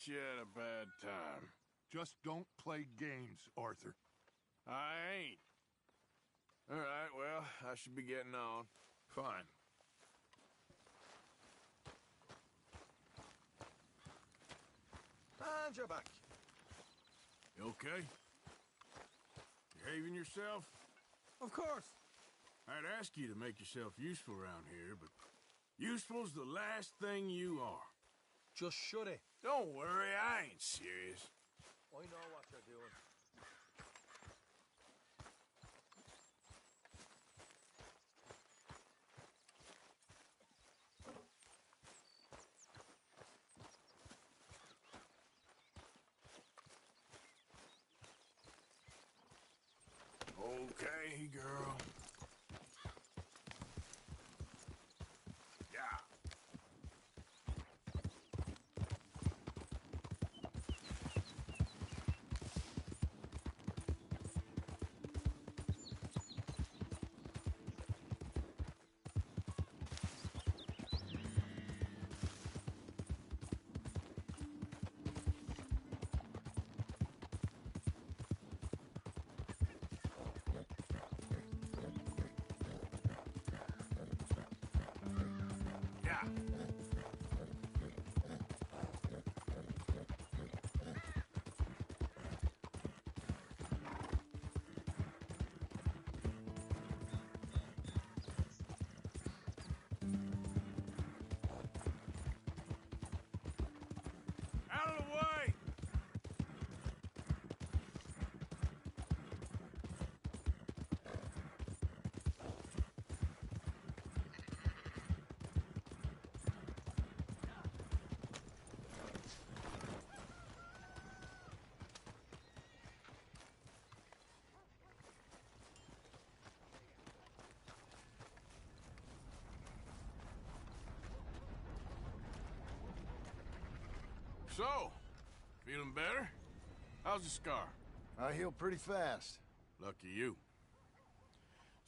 catch you at a bad time. Just don't play games, Arthur. I ain't. All right, well, I should be getting on. Fine. And you're back. You okay? Behaving yourself? Of course. I'd ask you to make yourself useful around here, but useful's the last thing you are. Just shut it. Don't worry, I ain't serious. I know what you're doing. Okay, girl. Yeah. Yeah. Out of the way! So, feeling better? How's the scar? I heal pretty fast. Lucky you.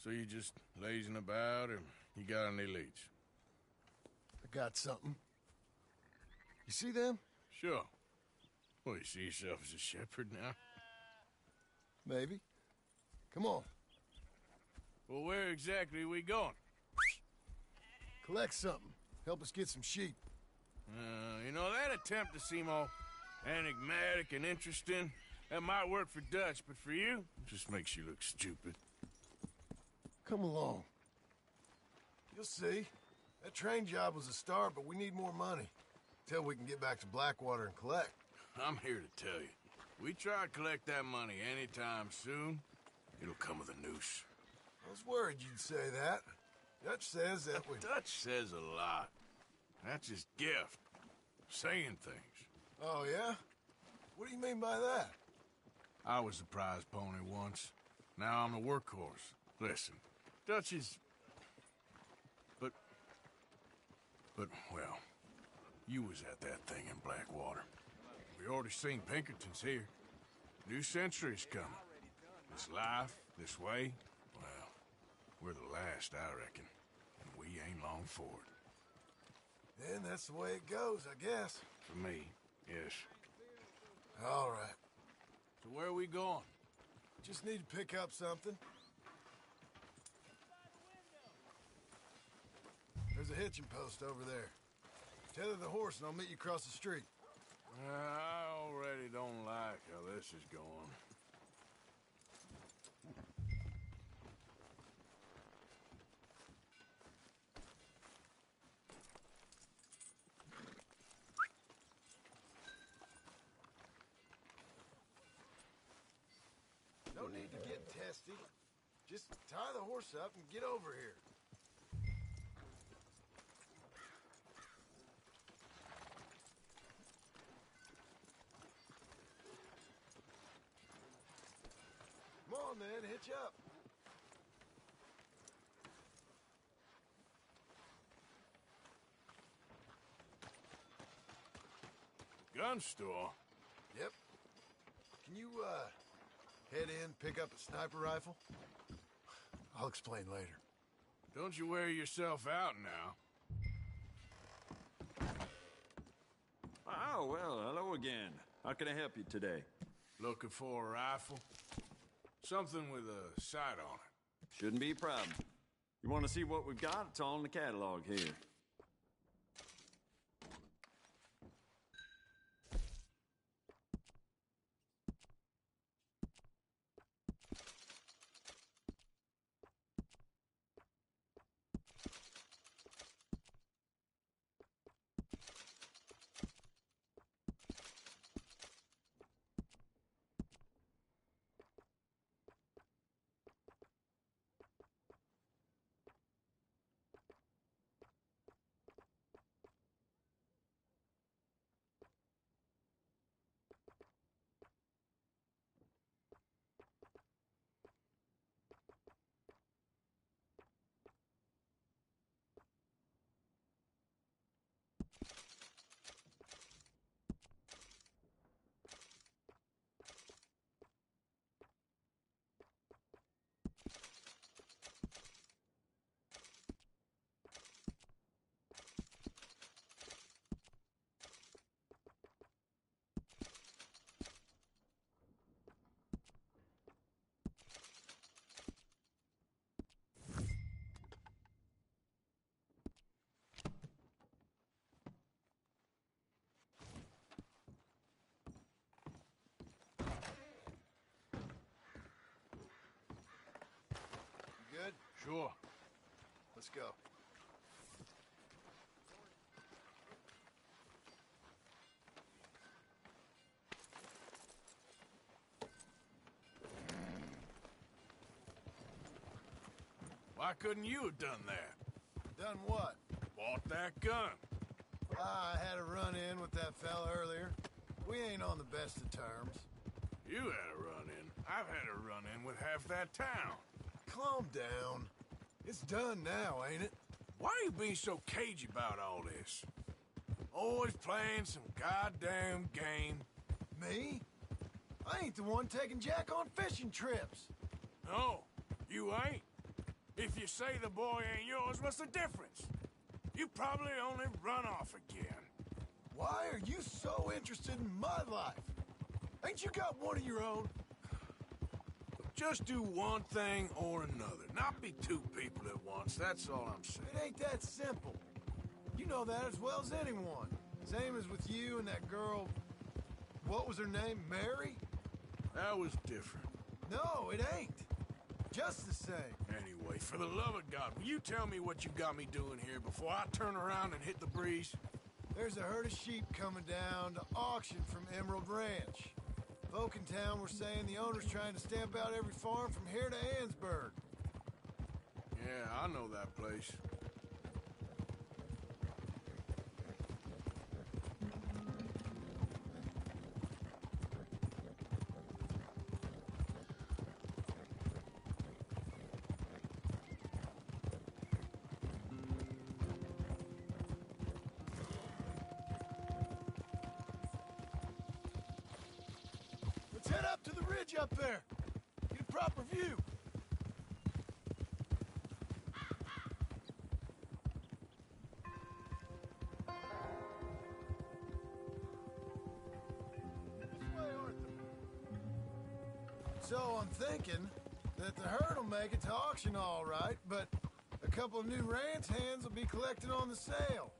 So you just lazing about, or you got any leads? I got something. You see them? Sure. Well, you see yourself as a shepherd now? Maybe. Come on. Well, where exactly are we going? Collect something. Help us get some sheep. You know, that attempt to seem all enigmatic and interesting, that might work for Dutch, but for you, it just makes you look stupid. Come along. You'll see. That train job was a start, but we need more money. Till we can get back to Blackwater and collect. I'm here to tell you, we try to collect that money anytime soon, it'll come with a noose. I was worried you'd say that. Dutch says that we... Dutch says a lot. That's his gift. Saying things. Oh, yeah? What do you mean by that? I was the prize pony once. Now I'm the workhorse. Listen, Dutch is... But, well, you was at that thing in Blackwater. We already seen Pinkertons here. New century's coming. This life, this way, well, we're the last, I reckon. And we ain't long for it. Then that's the way it goes, I guess. For me, yes. All right. So where are we going? Just need to pick up something. There's a hitching post over there. Tether the horse and I'll meet you across the street. I already don't like how this is going. No need to get testy. Just tie the horse up and get over here. Come on, man, hitch up. Gun store? Yep. Can you, head in, pick up a sniper rifle? I'll explain later. Don't you wear yourself out now. Oh, well, hello again. How can I help you today? Looking for a rifle? Something with a sight on it. Shouldn't be a problem. You want to see what we've got? It's all in the catalog here. Good? Sure. Let's go. Why couldn't you have done that? Done what? Bought that gun. I had a run-in with that fella earlier. We ain't on the best of terms. You had a run-in. I've had a run-in with half that town. Calm down. It's done now, ain't it? Why are you being so cagey about all this? Always playing some goddamn game. Me? I ain't the one taking Jack on fishing trips. No, you ain't. If you say the boy ain't yours, what's the difference? You probably only run off again. Why are you so interested in my life? Ain't you got one of your own? Just do one thing or another. Not be two people at once, that's all I'm saying. It ain't that simple. You know that as well as anyone. Same as with you and that girl... What was her name? Mary? That was different. No, it ain't. Just the same. Anyway, for the love of God, will you tell me what you got me doing here before I turn around and hit the breeze? There's a herd of sheep coming down to auction from Emerald Ranch. Folk in town were saying the owner's trying to stamp out every farm from here to Ansburg. Yeah, I know that place. Let's head up to the ridge up there. Get a proper view. This way, Arthur. So I'm thinking that the herd will make it to auction all right, but a couple of new ranch hands will be collecting on the sale.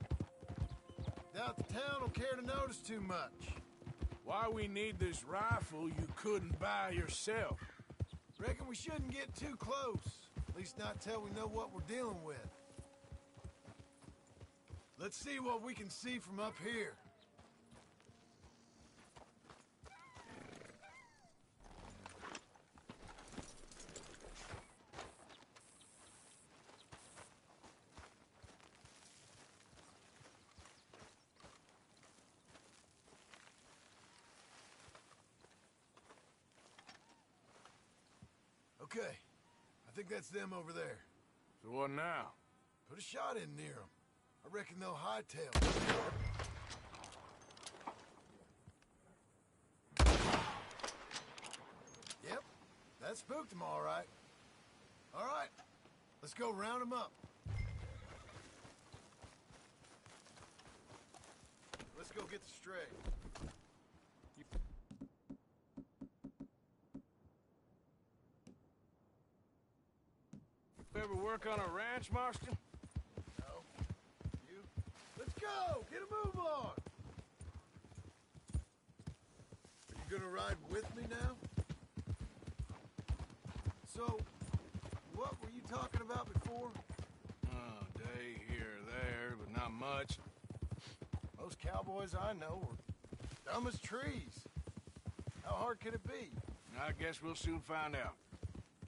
Doubt the town will care to notice too much. Why we need this rifle you couldn't buy yourself? Reckon we shouldn't get too close. At least not till we know what we're dealing with. Let's see what we can see from up here. Okay, I think that's them over there. So what now? Put a shot in near them. I reckon they'll hightail. Yep, that spooked them all right. All right, let's go round them up. Let's Let's go get the stray. You ever work on a ranch, Marston? No. You? Let's go! Get a move on! Are you gonna ride with me now? So, what were you talking about before? Oh, day here or there, but not much. Most cowboys I know are dumb as trees. How hard could it be? I guess we'll soon find out.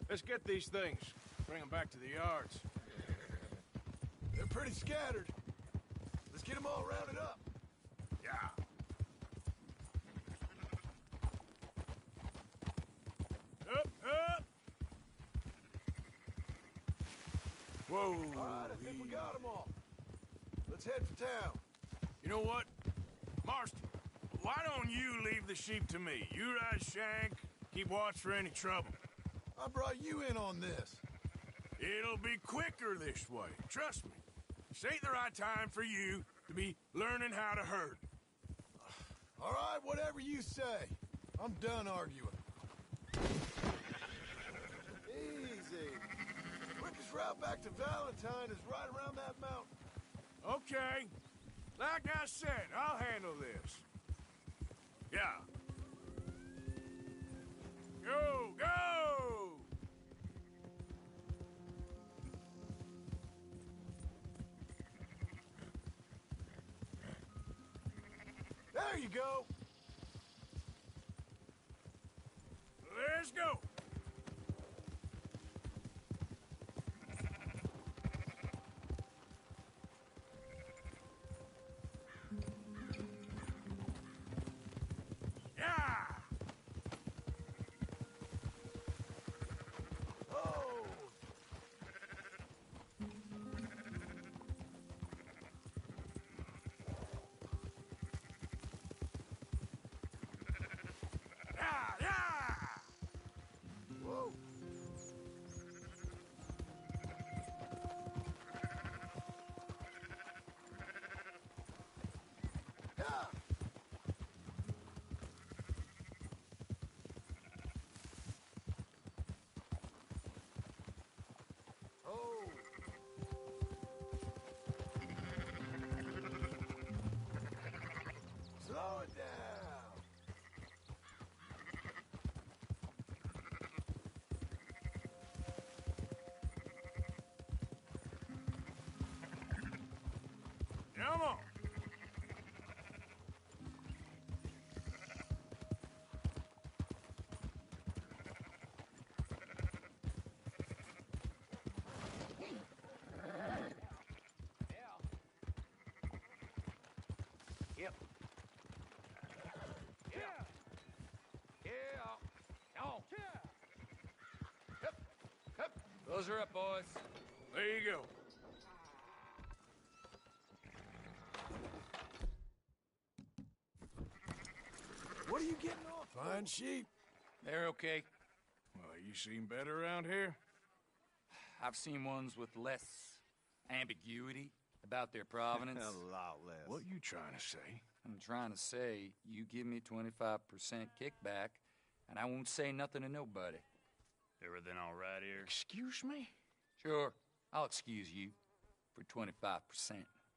Let's get these things. Bring them back to the yards. They're pretty scattered. Let's get them all rounded up. Yeah. Up, up! Whoa. All right, I think we got them all. Let's head for town. You know what? Marston, why don't you leave the sheep to me? You ride Shank, keep watch for any trouble. I brought you in on this. It'll be quicker this way, trust me. This ain't the right time for you to be learning how to herd. All right, whatever you say. I'm done arguing. Easy. Quickest route back to Valentine is right around that mountain. Okay. Like I said, I'll handle this. Yeah. Go, go! There you go. Let's go! Yeah! Oh! Yeah, yeah! Whoa! Yeah! Oh! Slow it down! Come on! Yep. Yeah. Yeah. Oh. Yep! Yep! Those are up, boys. There you go. What are you getting off? Fine sheep. They're okay. Well, you seem better around here. I've seen ones with less ambiguity about their provenance. A lot less. What you trying to say? I'm trying to say, you give me 25% kickback, and I won't say nothing to nobody. Everything all right here? Excuse me? Sure, I'll excuse you for 25%.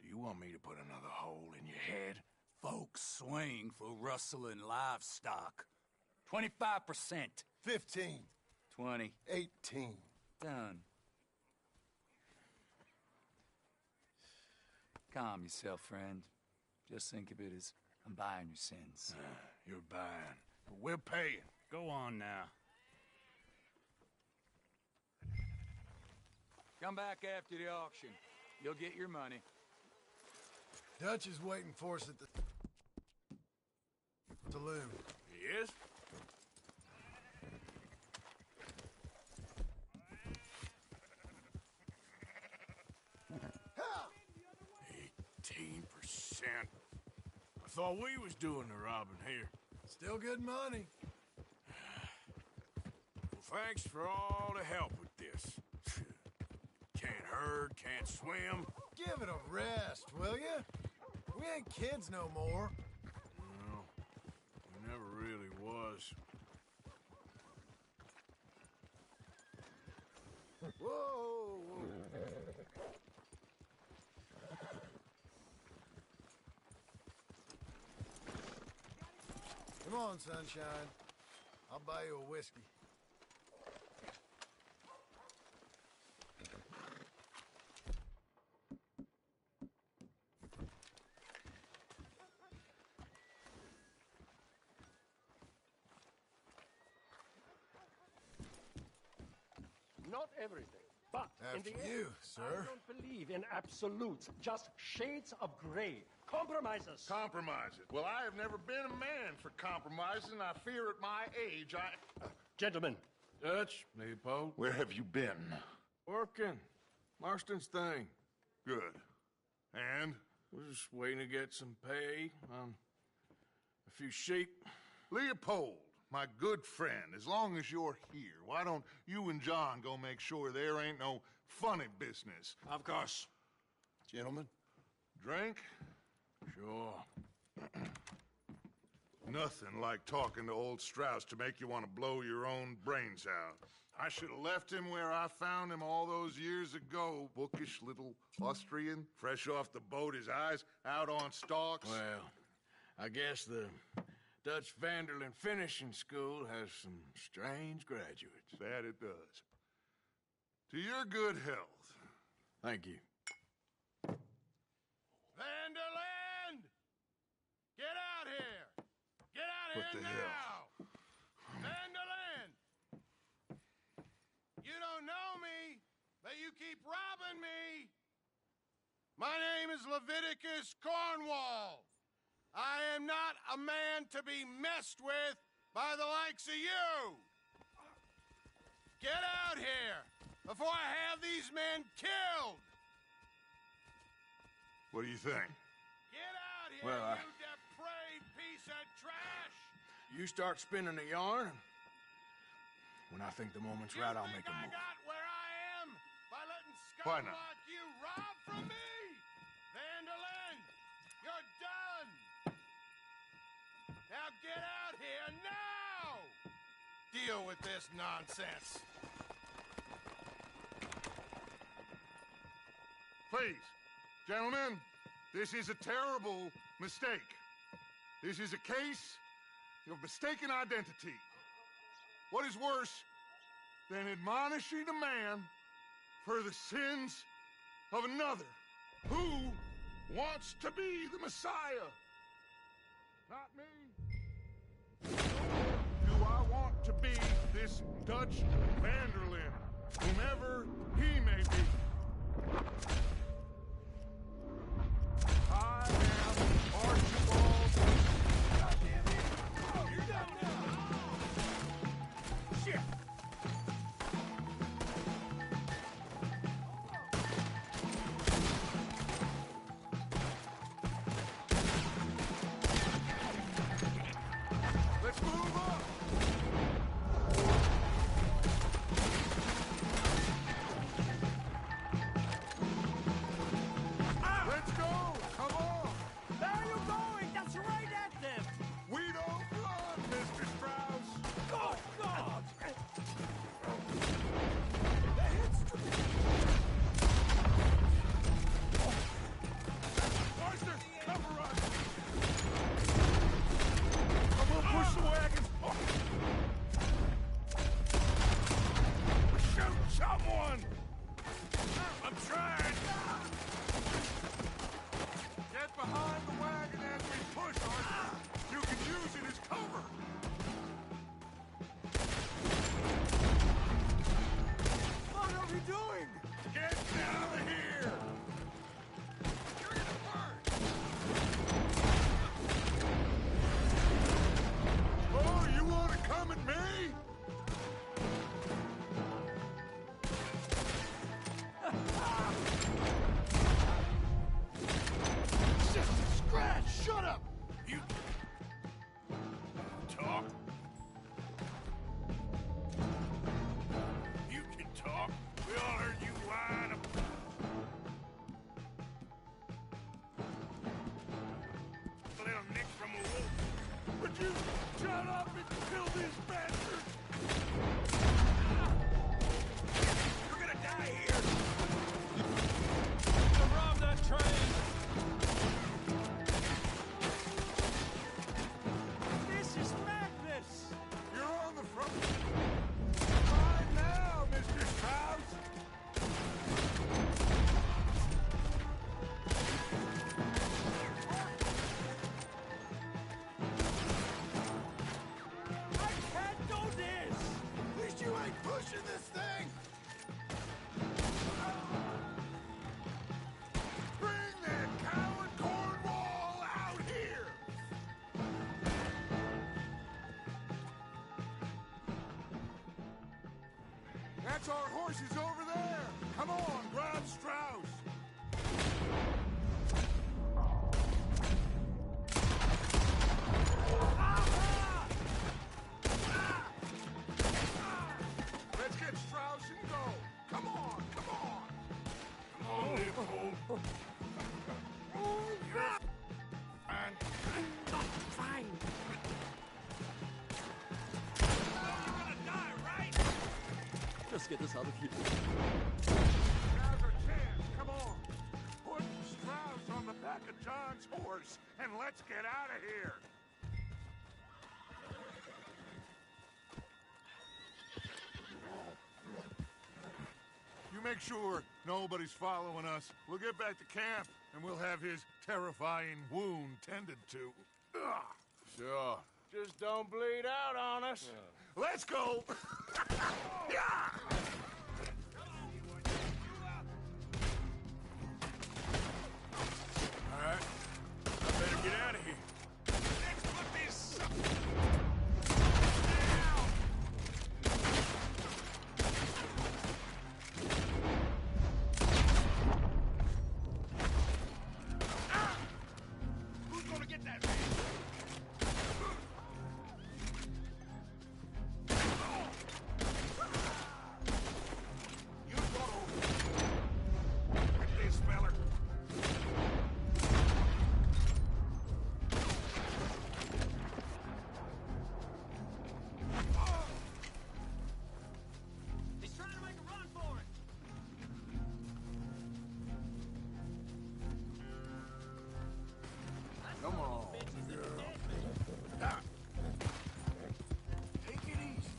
Do you want me to put another hole in your head? Folks swing for rustling livestock. 25%. 15. 20. 18. Done. Calm yourself, friend. Just think of it as I'm buying your sins. You're buying, but we're paying. Go on now. Come back after the auction. You'll get your money. Dutch is waiting for us at the saloon. He is? Ha! 18%. I thought we was doing the robbing here. Still good money. Well, thanks for all the help with this. Can't herd, can't swim. Give it a rest, will you? We We ain't kids no more. No, we never really was. Whoa! Come on, sunshine. I'll buy you a whiskey. Not everything, but in After the end, you, sir. I don't believe in absolutes, just shades of gray. Compromises. Compromise it. Well, I have never been a man for compromising. I fear at my age, Gentlemen, Dutch, Leopold. Where have you been? Working. Marston's thing. Good. And? We're just waiting to get some pay on a few sheep. Leopold, my good friend, as long as you're here, why don't you and John go make sure there ain't no funny business? Of course. Gentlemen, drink? Sure. Nothing like talking to old Strauss to make you want to blow your own brains out. I should have left him where I found him all those years ago. Bookish little Austrian, fresh off the boat, his eyes out on stalks. Well, I guess the Dutch Vanderlyn Finishing School has some strange graduates. That it does. To your good health. Thank you. Vanderland! Get out here! Get out What here the now! hell? Vanderland! You don't know me, but you keep robbing me! My name is Leviticus Cornwall. I am not a man to be messed with by the likes of you! Get out here before I have these men killed! What do you think? Get out here, Well, you depraved piece of trash! You start spinning the yarn, and when I think the moment's right, I'll make a I move. got where I am by letting Why scum not? like you rob from me? Vanderlyn, you're done! Now get out here now! Deal with this nonsense. Please, gentlemen, this is a terrible mistake. This is a case of mistaken identity. What is worse than admonishing a man for the sins of another who wants to be the Messiah? Not me. Do I want to be this Dutch Vanderlyn, whomever he may be? I am Archibald. God damn it! Oh, you're done now. Shit! Let's move up! this thing! Bring that coward Cornwall out here! That's our horses over there! Come on, grab Strauss! Let's get Strauss and go! Come on, come on! Come on, Leopold. Just get this out of here. Now's our chance, come on! Put Strauss on the back of John's horse, and let's get out of here! You make sure nobody's following us. We'll get back to camp, and we'll have his terrifying wound tended to. Ugh. Sure. Just don't bleed out on us. Let's go! Yeah! All right. I better get out of here. Let's put this... Who's gonna get that man? You go. Get this feller. He's trying to make a run for it. Come on, girl. Ah. Take it easy.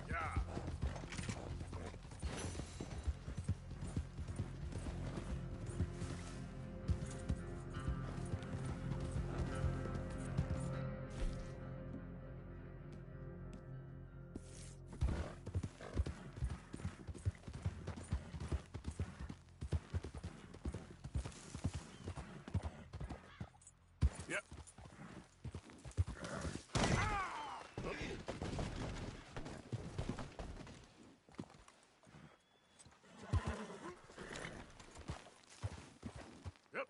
Yeah. Yep. Yep.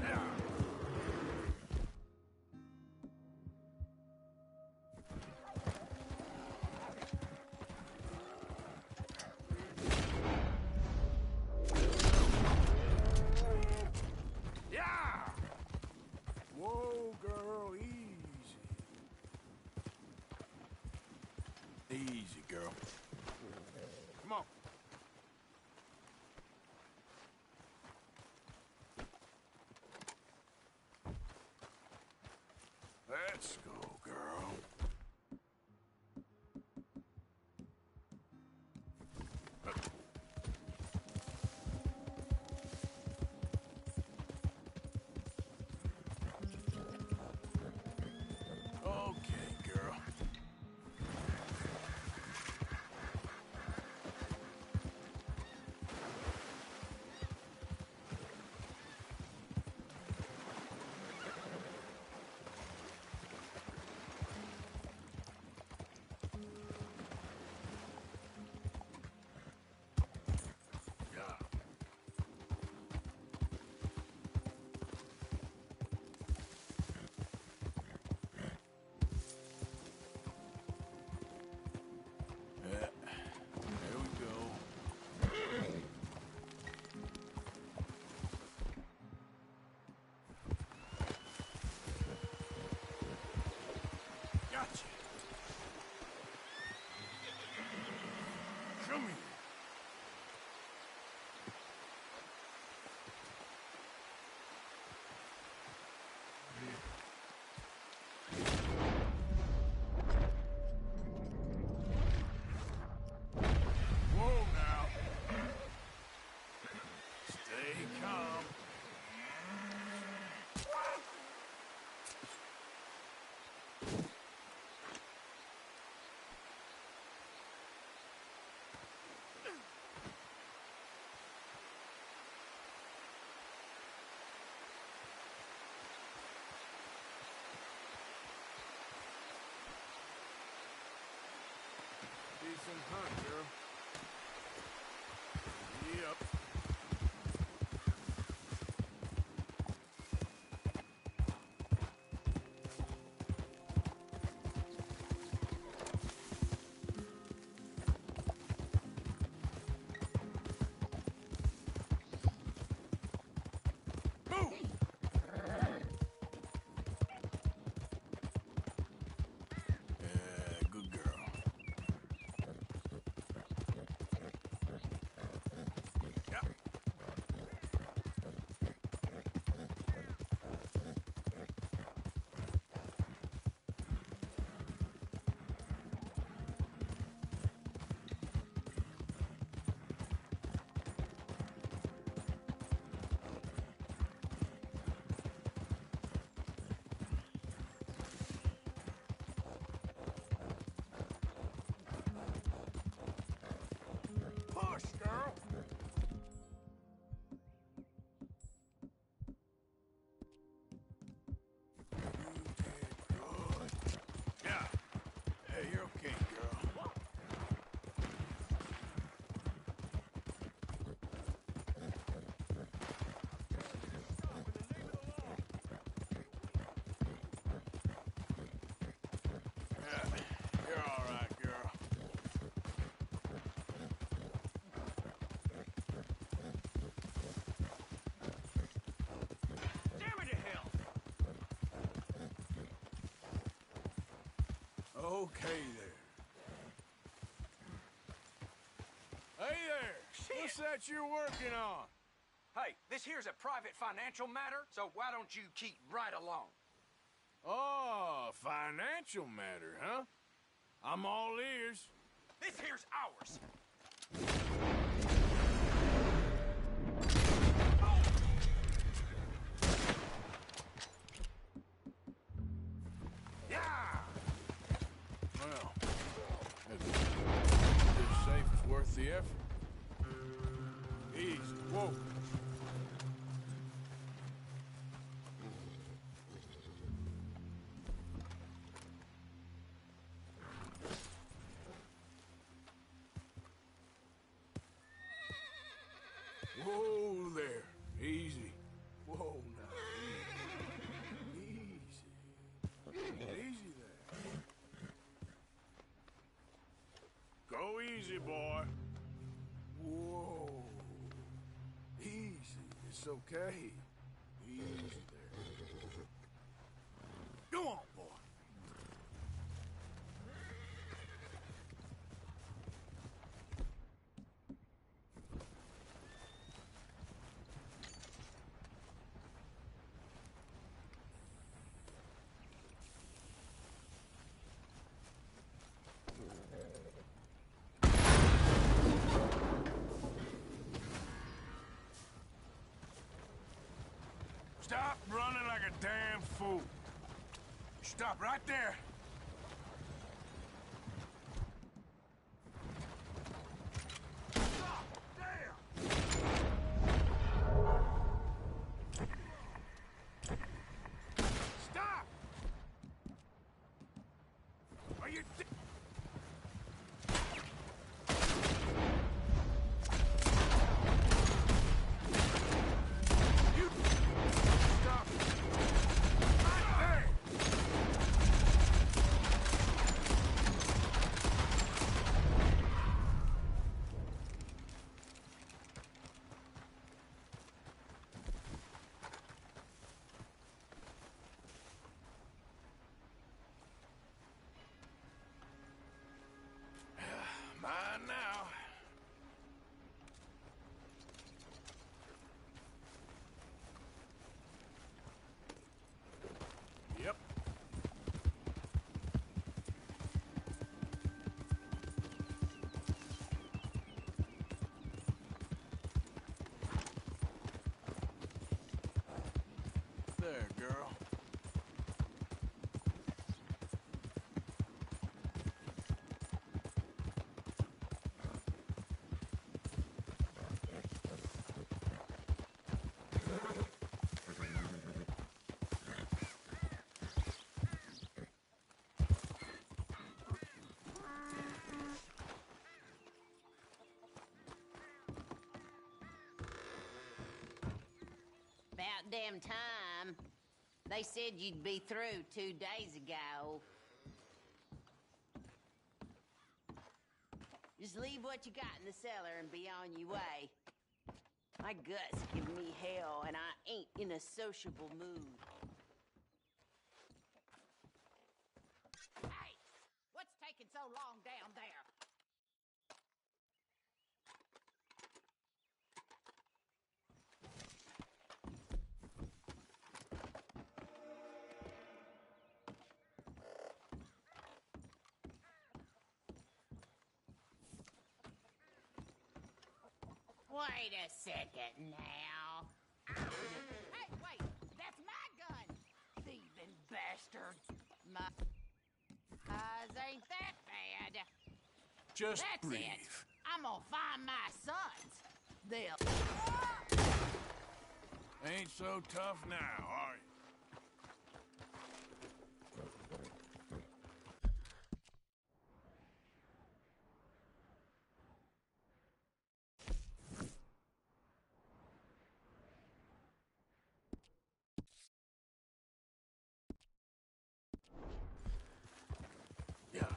Yeah. Yeah! Whoa, girl, easy. Easy, girl. Come on. Let's go, girl. Okay, girl. Come here. Whoa now. Stay calm. Decent hunt, girl. Yep. Move! Good girl. Yep. Push, girl! Yeah. Hey, you're okay, girl. Yeah, you're all right, girl. Damn it to hell! Okay there. Hey there! What's that you're working on? Hey, this here's a private financial matter, so why don't you keep right along? Oh, financial matter, huh? I'm all ears. This here's ours. Yeah! Well, it's safe it's worth the effort. Easy. Whoa. Whoa there. Easy. Whoa now. Easy. Easy there. Go easy, boy. Whoa. Easy. It's okay. Easy there. Go on, boy. Stop running like a damn fool. Stop right there. Stop! Damn! Stop! Are you... You... Stop! Right there! damn time. They said you'd be through 2 days ago. Just leave what you got in the cellar and be on your way. My gut's giving me hell, and I ain't in a sociable mood. Hey! What's taking so long down there? Wait a second now. Hey, wait! That's my gun! Thieving bastard! My eyes ain't that bad. Just That's breathe. it. I'm gonna find my sons. They'll... Ain't so tough now, are you? Yeah.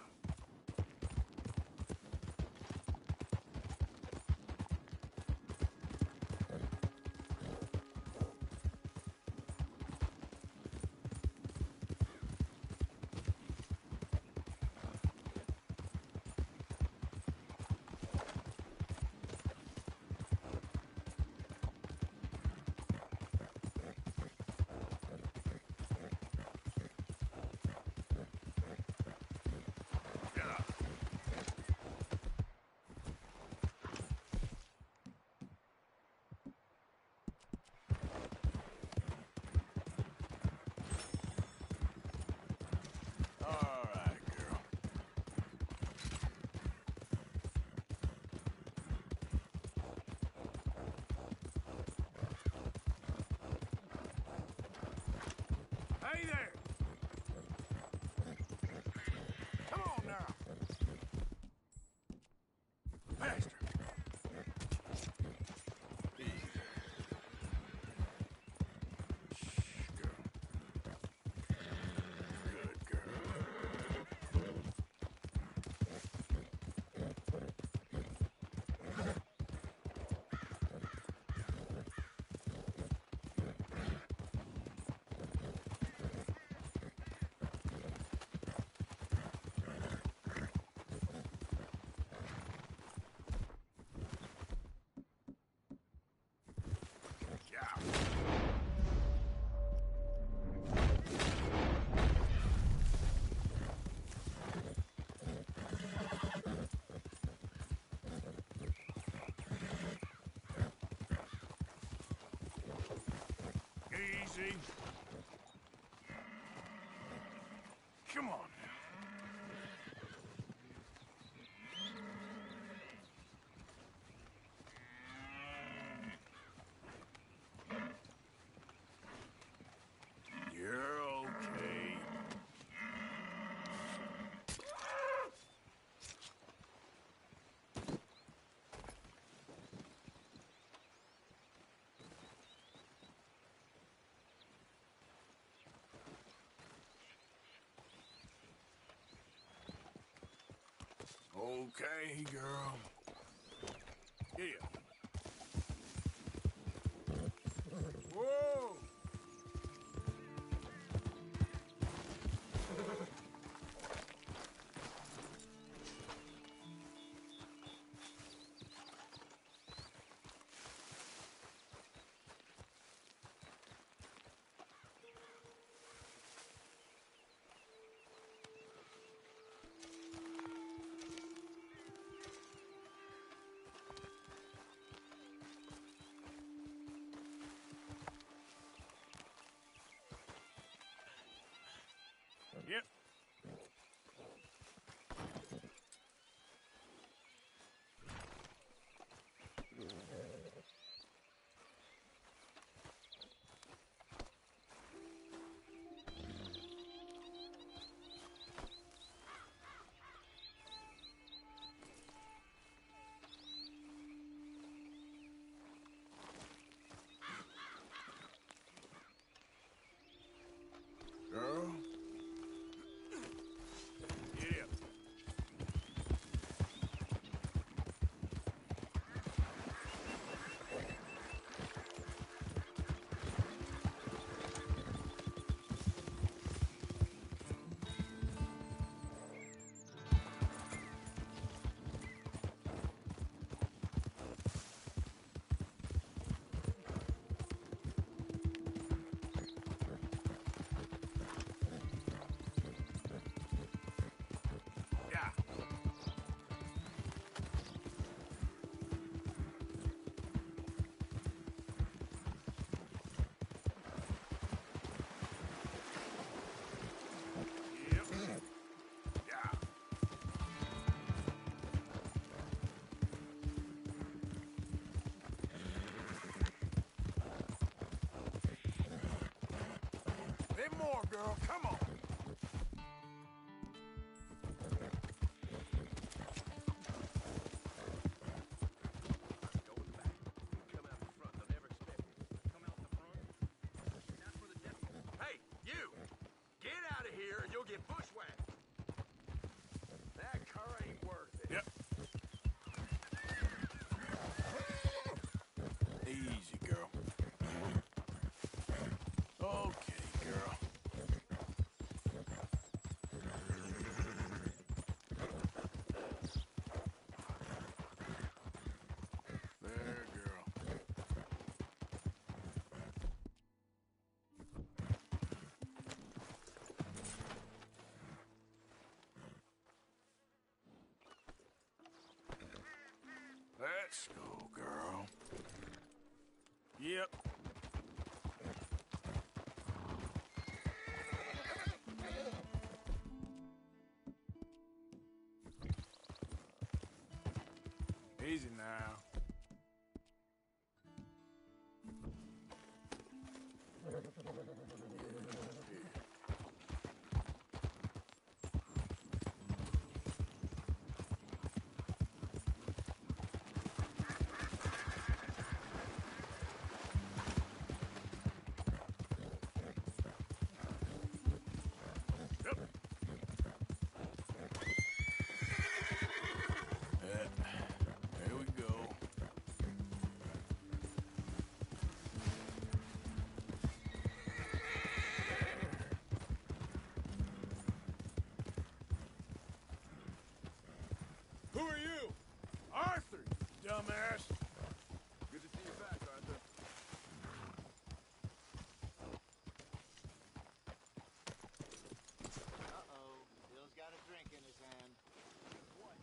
All right, girl. Hey there! Come on now! Faster! Easy. Shh, girl. Good girl. Yeah. Easy. Come on now. You're okay. Okay, girl. Yeah. Whoa! more, girl. Come on. Hey, you! Get out of here and you'll get bushwhacked. That car ain't worth it. Yep. Easy, girl. Okay, girl. There, girl. Let's go, girl. Yep. Easy now. Yep. There we go. Who are you? Arthur, you dumbass. Good to see you back, Arthur. Uh-oh. Bill's got a drink in his hand. What?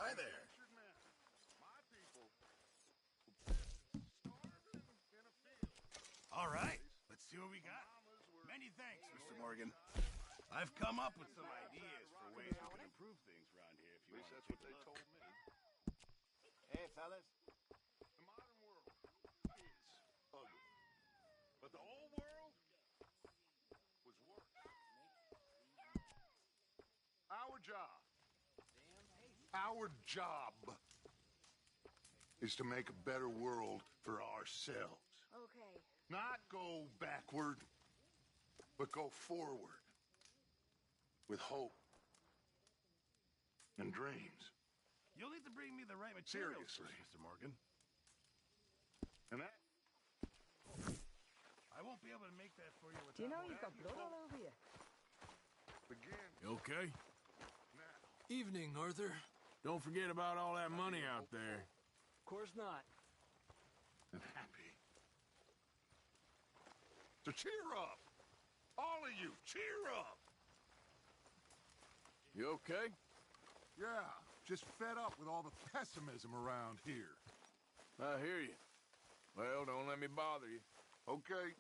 Hi there. All right, let's see what we got. Many thanks, Mr. Morgan. I've come up with some ideas for ways we can improve things around here if you want to take a look. Hey, fellas. The modern world is ugly. But the old world was worse. Our job is to make a better world for ourselves. Okay. Not go backward, but go forward. With hope and dreams. You'll need to bring me the right materials, Seriously. Mr. Morgan. And that... I won't be able to make that for you without... Do you know you've got blood all over you? Begin You okay? now. Evening, Arthur. Don't forget about all that money out there. Of course not. And happy. So cheer up. All of you, cheer up. You okay? Yeah, just fed up with all the pessimism around here. I hear you. Well, don't let me bother you. Okay.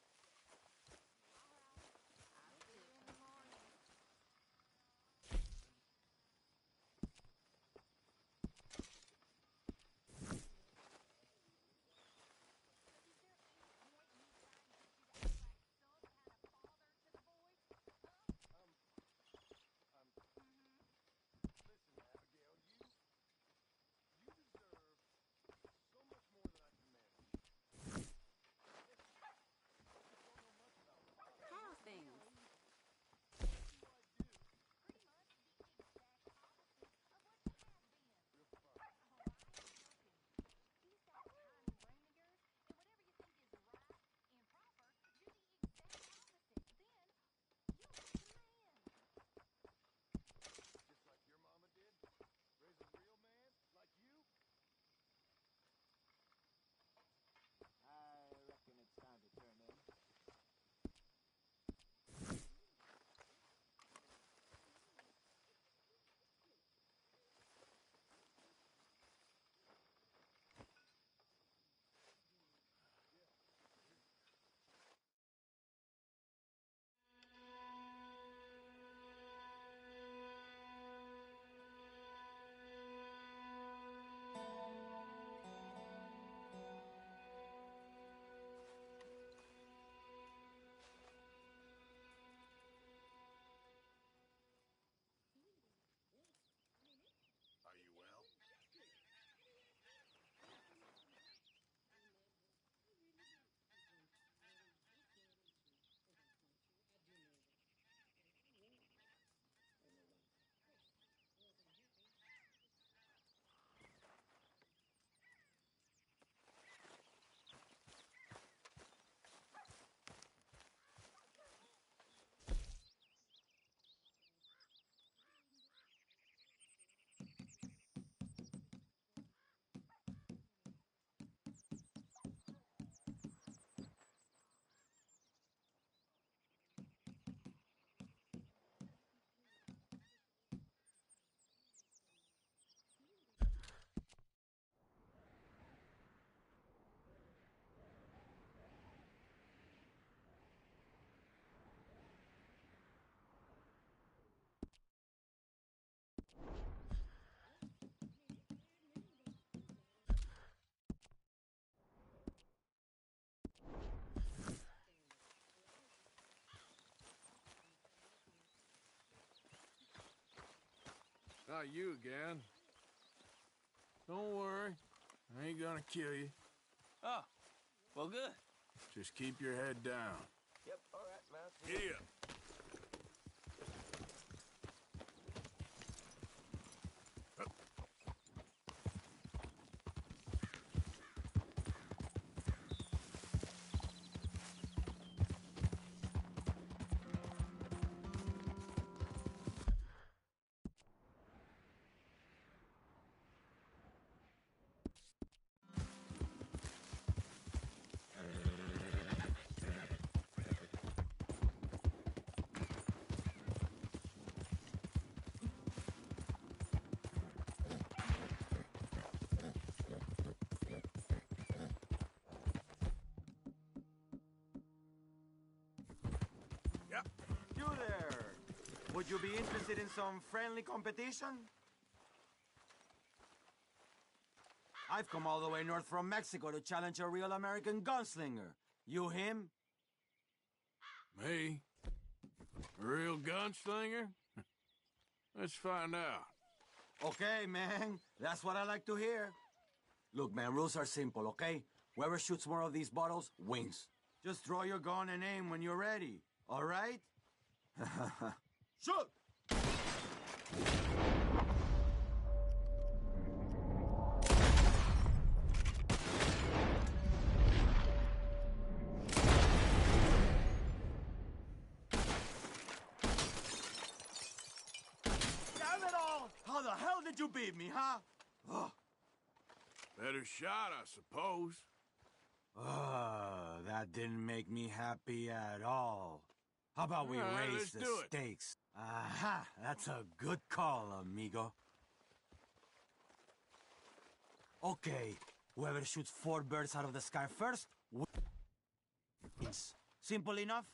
Not you again. Don't worry. I ain't gonna kill you. Oh, well, good. Just keep your head down. Yep, all right, Mouse. Giddy up. You there! Would you be interested in some friendly competition? I've come all the way north from Mexico to challenge a real American gunslinger. You him? Me? A real gunslinger? Let's find out. Okay, man. That's what I like to hear. Look, man, rules are simple, okay? Whoever shoots more of these bottles wins. Just draw your gun and aim when you're ready, all right? Shoot! Damn it all! How the hell did you beat me, huh? Ugh. Better shot, I suppose. That didn't make me happy at all. How about we All right, raise let's the do it. stakes? Aha! That's a good call, amigo. Okay, whoever shoots 4 birds out of the sky first wins. Simple enough?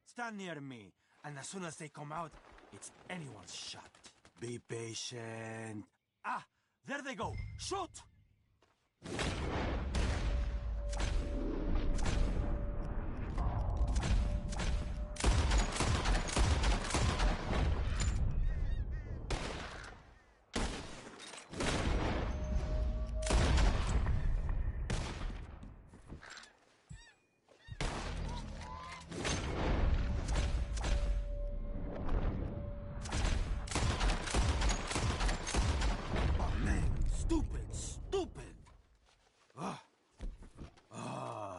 Stand near me, and as soon as they come out, it's anyone's shot. Be patient. Ah! There they go! Shoot!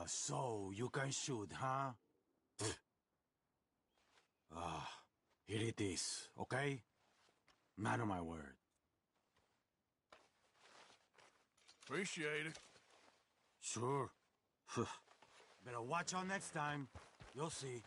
So, you can shoot, huh? Here it is, okay? Man of my word. Appreciate it. Sure. Better watch out next time. You'll see.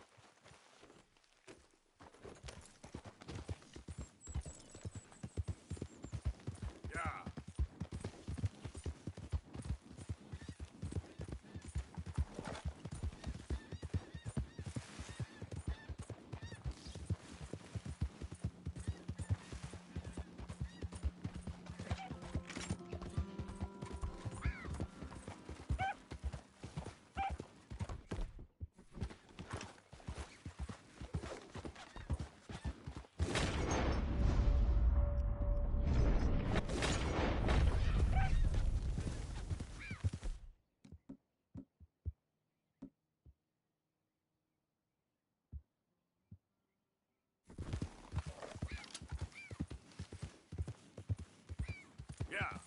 Yeah.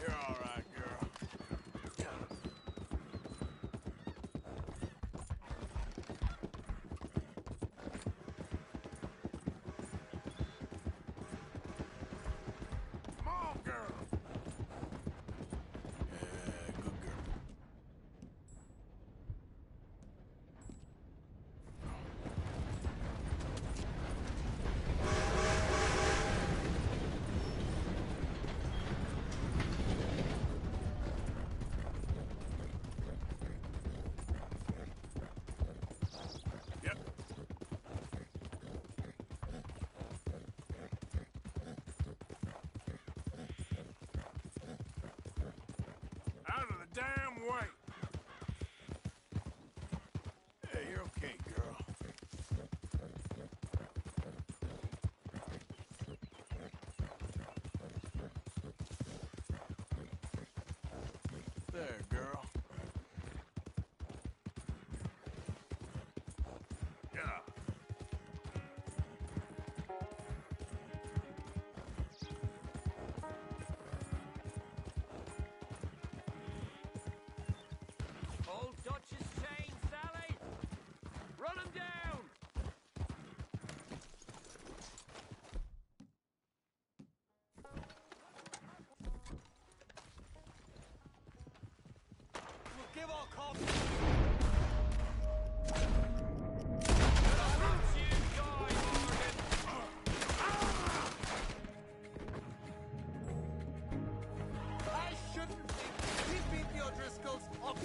You're all right, girl. Come on, girl. Yeah, good girl. Yep. Out of the damn way. Yeah, you're okay, girl. There, girl. Yeah. Old Dutch's chain, Sally! Run him down! We'll give all cops. I shouldn't think. We beat the O'Driscolls up.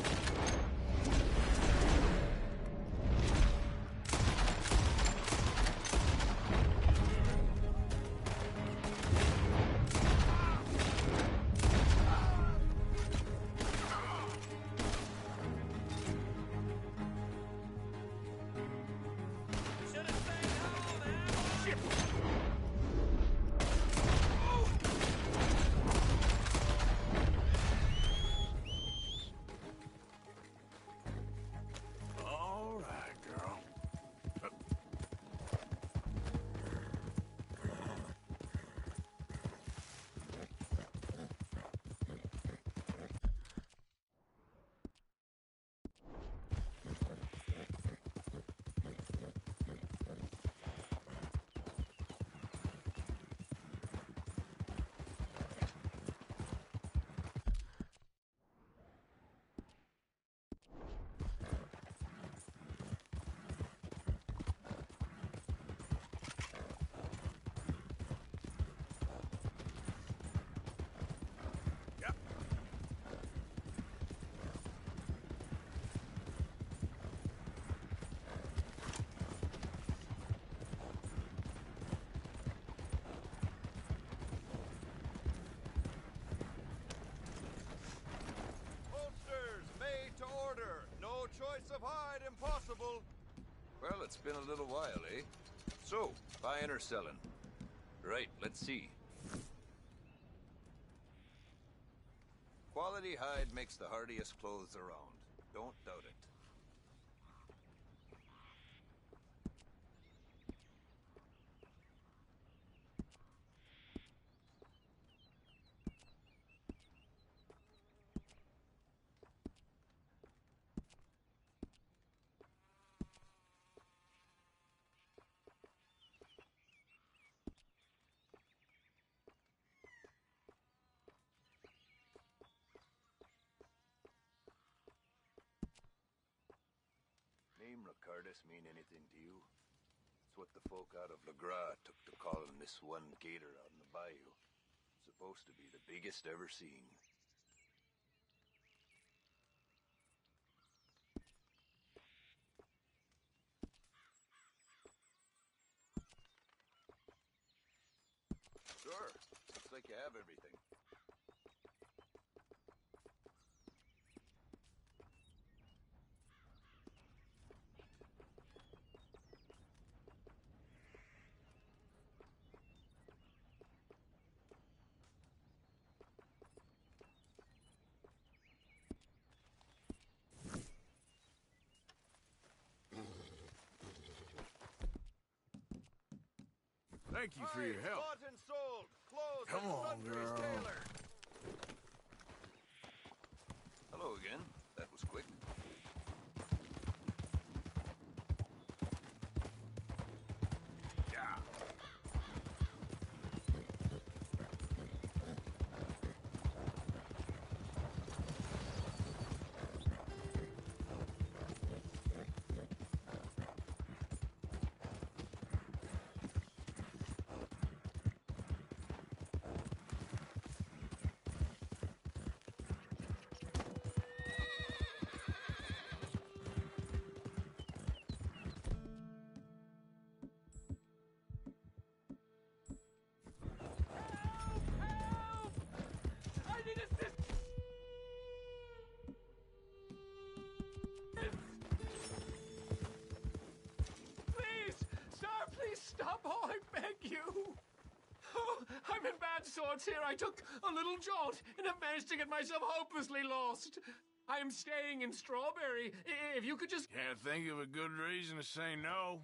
Should have stayed home, man! Shit! All right, girl. Yep. Holsters made to order. No choice of hide impossible. Well, it's been a little while, eh? So, buying or selling? Right, let's see. Quality hide makes the hardiest clothes around. Don't doubt it. Name Ricardus mean anything to you? It's what the folk out of LeGras took to calling this one gator out in the bayou. Supposed to be the biggest ever seen. Sure. Looks like you have everything. Thank you for your help. Bought and sold. Clothes Come at on, Sundry's girl. Tailor. Hello again. That was quick. Stop! Oh, I beg you! Oh, I'm in bad sorts here. I took a little jaunt and have managed to get myself hopelessly lost. I am staying in Strawberry. If you could just... Can't think of a good reason to say no.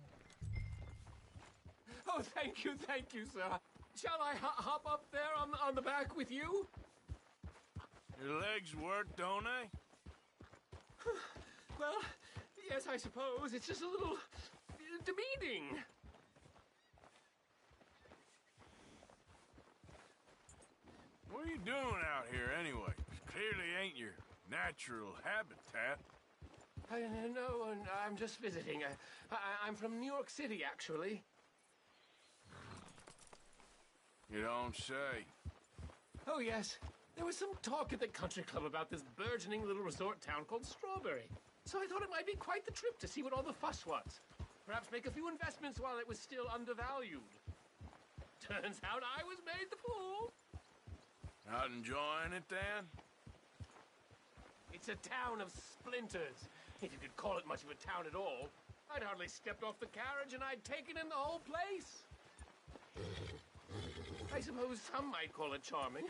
Oh, thank you, sir. Shall I hop up there on the back with you? Your legs work, don't they? Well, yes, I suppose. It's just a little demeaning. What are you doing out here anyway? Clearly ain't your natural habitat. No, I'm just visiting. I'm from New York City, actually. You don't say. Oh, yes. There was some talk at the country club about this burgeoning little resort town called Strawberry. So I thought it might be quite the trip to see what all the fuss was. Perhaps make a few investments while it was still undervalued. Turns out I was made the fool. Not enjoying it, then? It's a town of splinters, if you could call it much of a town at all. I'd hardly stepped off the carriage and I'd taken in the whole place. I suppose some might call it charming.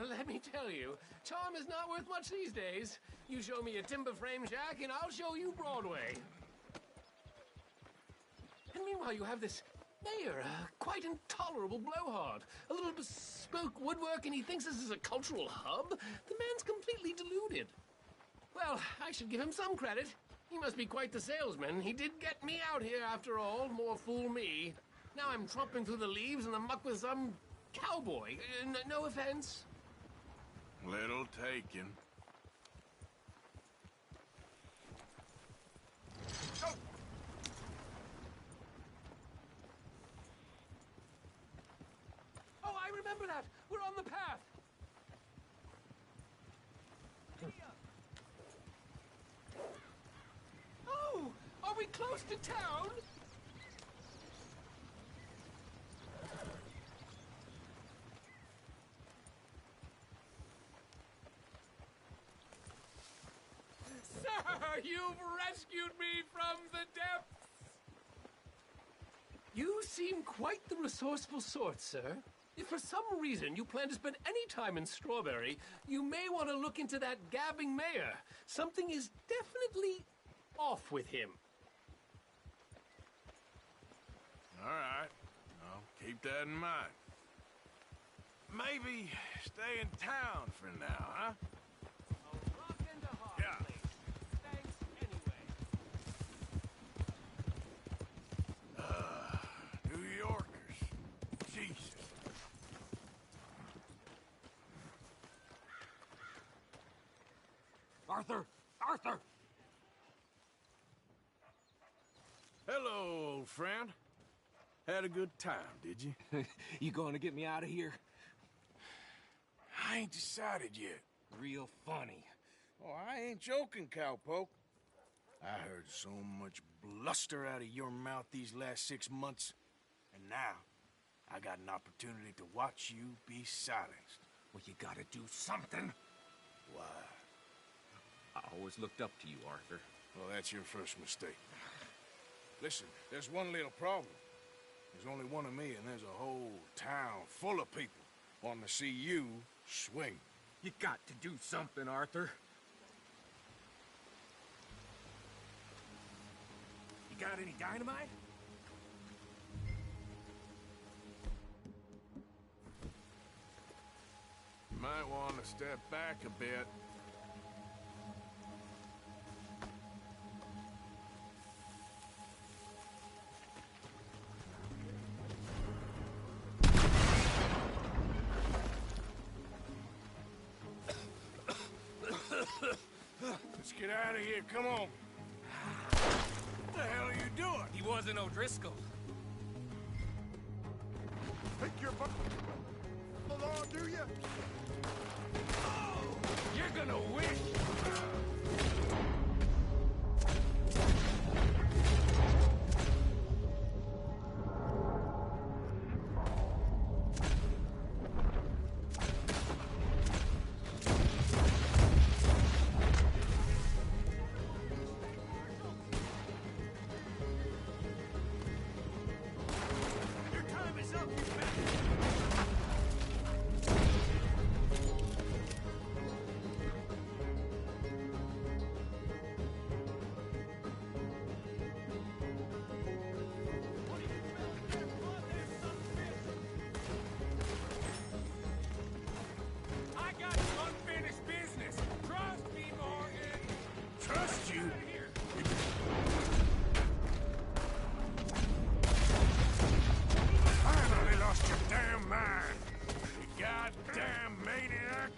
Let me tell you, charm is not worth much these days. You show me a timber frame shack and I'll show you Broadway. And meanwhile you have this mayor, a quite intolerable blowhard. A little bespoke woodwork and he thinks this is a cultural hub? The man's completely deluded. Well, I should give him some credit. He must be quite the salesman. He did get me out here after all, more fool me. Now I'm tromping through the leaves in the muck with some cowboy. No offense. Little taken. Oh! Oh, I remember that. We're on the path. Oh, are we close to town? Sir, you've rescued me from the depths! You seem quite the resourceful sort, sir. If for some reason you plan to spend any time in Strawberry, you may want to look into that gabbing mayor. Something is definitely off with him. All right. I'll keep that in mind. Maybe stay in town for now, huh? Yeah. New Yorkers. Jesus. Arthur! Arthur! Hello, old friend. Had a good time, did you? You going to get me out of here? I ain't decided yet. Real funny. Oh, I ain't joking, cowpoke. I heard so much bluster out of your mouth these last 6 months, and now I got an opportunity to watch you be silenced. Well, you gotta do something. Why? I always looked up to you, Arthur. Well, that's your first mistake. Listen, there's one little problem. There's only one of me, and there's a whole town full of people wanting to see you swing. You got to do something, Arthur. You got any dynamite? You might want to step back a bit. get out of here. Come on. What the hell are you doing? He wasn't O'Driscoll. Think you're along, do you? You're gonna wish. Your time is up, you bastard! I got unfinished business. Trust me, Morgan. Trust you? Finally lost your damn mind. You goddamn maniac.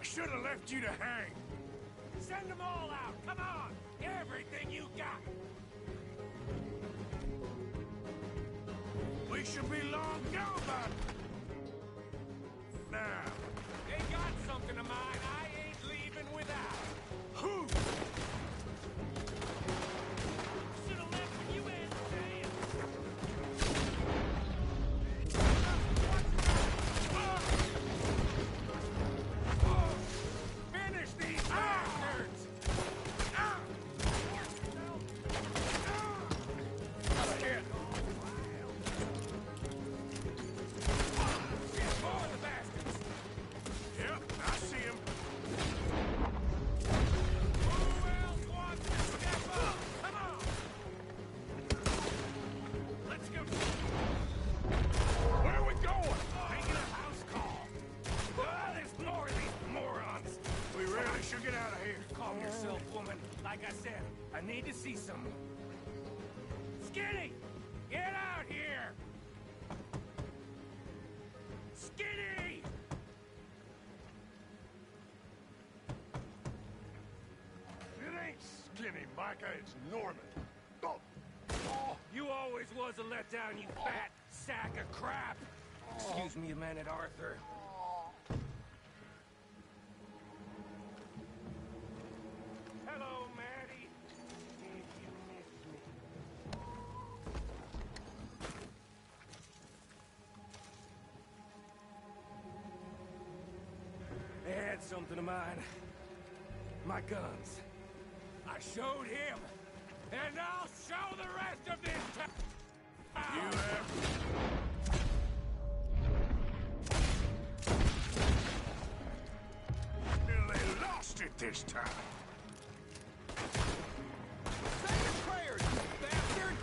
I should have left you to hang. Send them all out. Come on. Everything you got. We should be long gone by now. They got something of mine I ain't leaving without. Who? Should have left when you had the chance. Finish these bastards! Shit! Shit, more of the bastards! Yep, I see him. Who else wants to step up? Come on! Let's go. Where are we going? Making a house call. There's more of these morons. We really should get out of here. Calm yourself, woman. Like I said, I need to see someone. Skinny! Get out here! Skinny! It ain't Skinny, Micah. It's Norman. Oh. You always was a letdown, you fat sack of crap! Excuse me a minute, Arthur. Hello, Maddie. If you miss me. They had something of mine. My guns. I showed him. And I'll show the rest of this town! You have... Nearly lost it this time. Say your prayers, you bastard!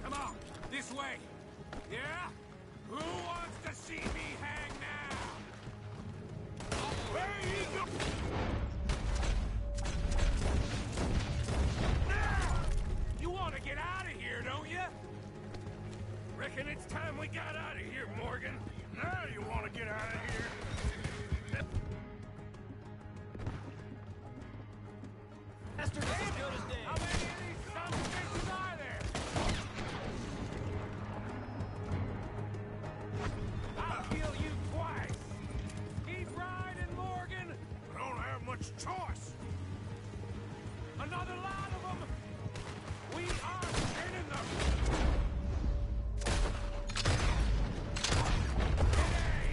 Come on, this way. Yeah? Who wants to see me hang now? There you go! Now! You want to get out of here, don't you? Reckon it's time we got out of here, Morgan. Now you want to get out of here. Bastard, as good as dead. How many of these sons of bitches are there? I'll kill you twice. Keep riding, Morgan. I don't have much choice. Another lot of them. We are turning them. Hey!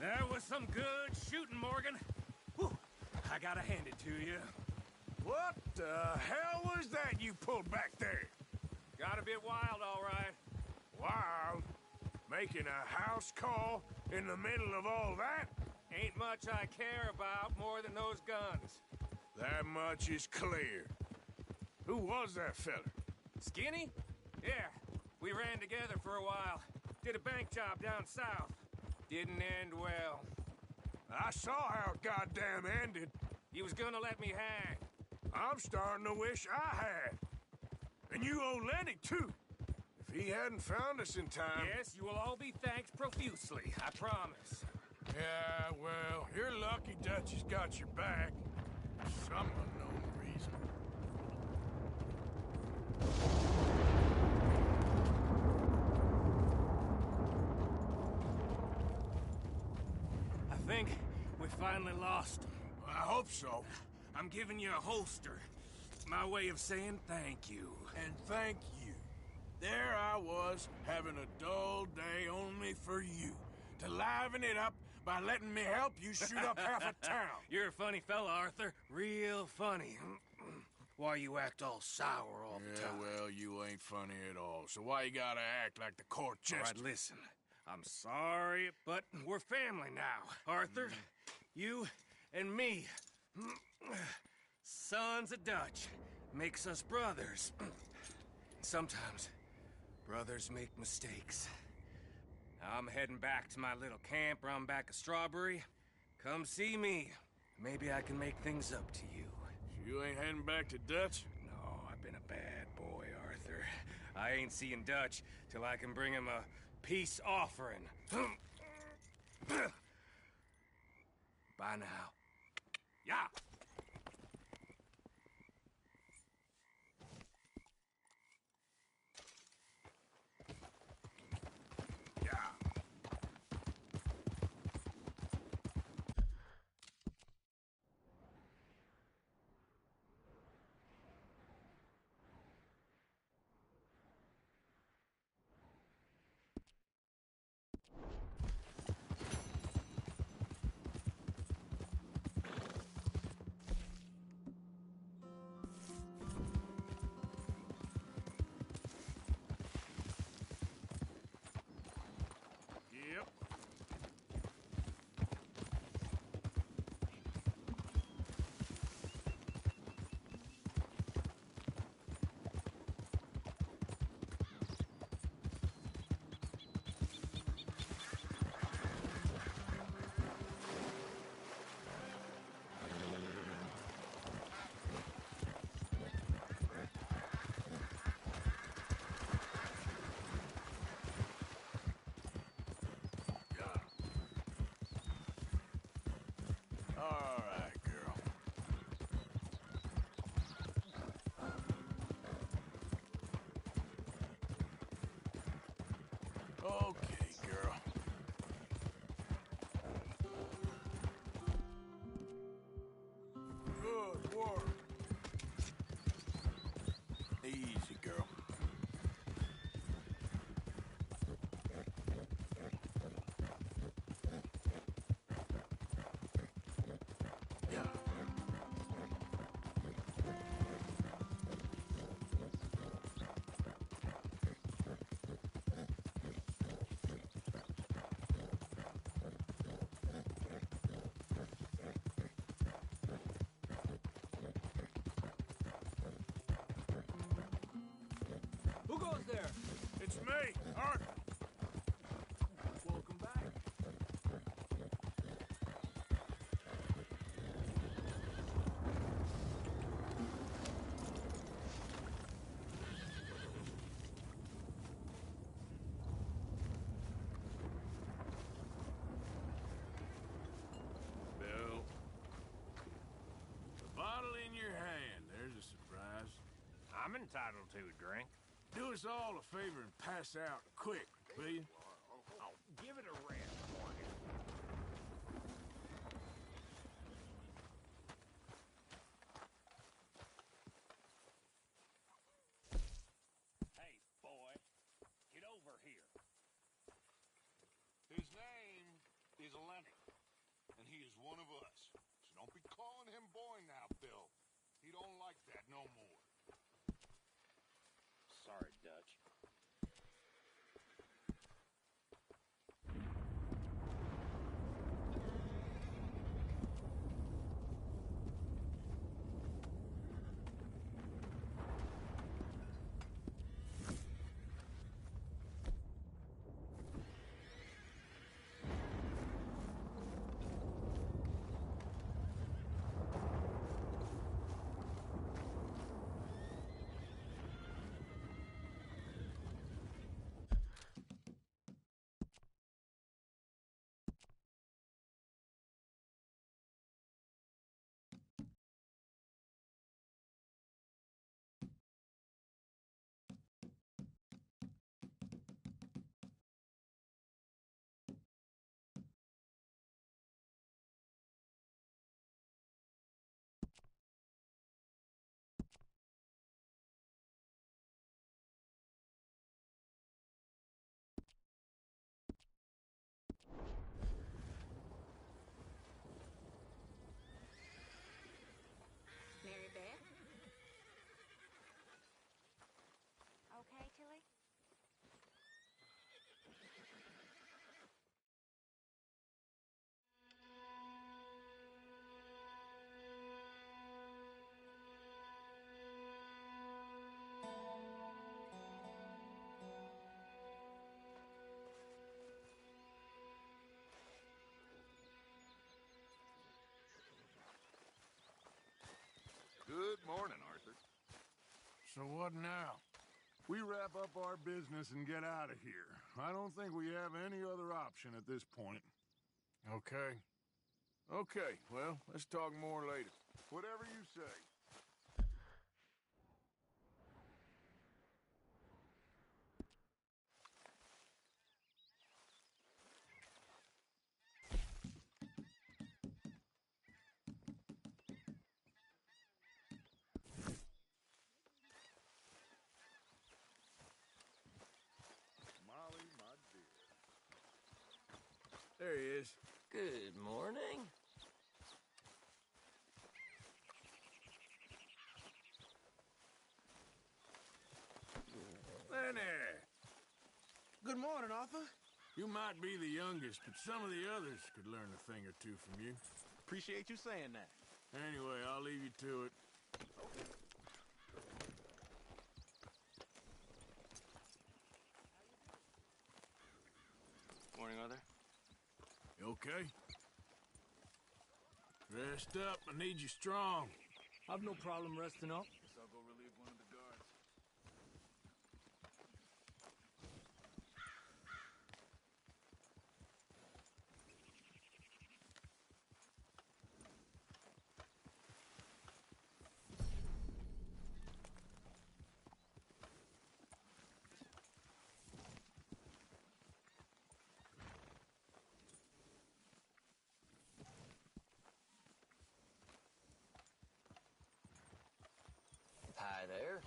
That was some good shooting, Morgan. Whew. I gotta hand it to you. What the hell was that you pulled back there? Got a bit wild, all right. Wild? Making a house call in the middle of all that? Ain't much I care about more than those guns. That much is clear. Who was that fella? Skinny? Yeah, we ran together for a while. Did a bank job down south. Didn't end well. I saw how it goddamn ended. He was gonna let me hang. I'm starting to wish I had. And you owe Lenny, too. If he hadn't found us in time... Yes, you will all be thanked profusely, I promise. Yeah, well, you're lucky Dutch has got your back. For some unknown reason. I think we finally lost him. I hope so. I'm giving you a holster. My way of saying thank you. And thank you. There I was, having a dull day only for you. To liven it up by letting me help you shoot up half a town. You're a funny fella, Arthur. Real funny. Why you act all sour all the time? Yeah, well, you ain't funny at all. So why you gotta act like the court jester? All right, listen. I'm sorry, but we're family now. Arthur, you and me. Sons of Dutch. Makes us brothers. Sometimes, brothers make mistakes. I'm heading back to my little camp around back of Strawberry. Come see me. Maybe I can make things up to you. You ain't heading back to Dutch? No, I've been a bad boy, Arthur. I ain't seeing Dutch till I can bring him a peace offering. Bye now. Yeah. All right, girl. Okay, girl. Good work. Easy, girl. Who goes there? It's me, Arthur. Welcome back. Bill. The bottle in your hand. There's a surprise. I'm entitled to a drink. Do us all a favor and pass out quick, will you? Oh, give it a rest, Morgan. Hey, boy, get over here. His name is Lenny. one of us. So don't be calling him boy now, Bill. He don't like that no more. Sorry, Dutch. Mary Beth? Okay, Tilly? Good morning, Arthur. So what now? We wrap up our business and get out of here. I don't think we have any other option at this point. Okay. Okay, well, let's talk more later. Whatever you say. Molly, my dear. There he is. Good morning. Lenny! Good morning, Arthur. You might be the youngest, but some of the others could learn a thing or two from you. Appreciate you saying that. Anyway, I'll leave you to it. Morning, Arthur. You okay? Rest up. I need you strong. I've no problem resting up. Guess I'll go relieve one of the guards. Hi there.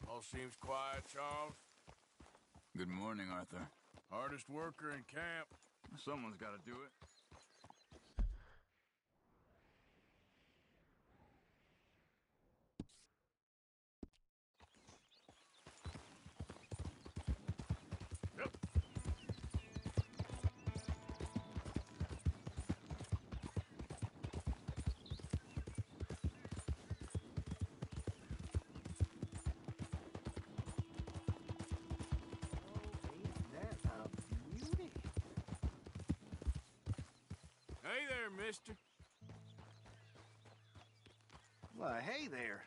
All seems quiet, Charles. Good morning, Arthur. Hardest worker in camp. Someone's got to do it. Hey there, mister. Why, hey there.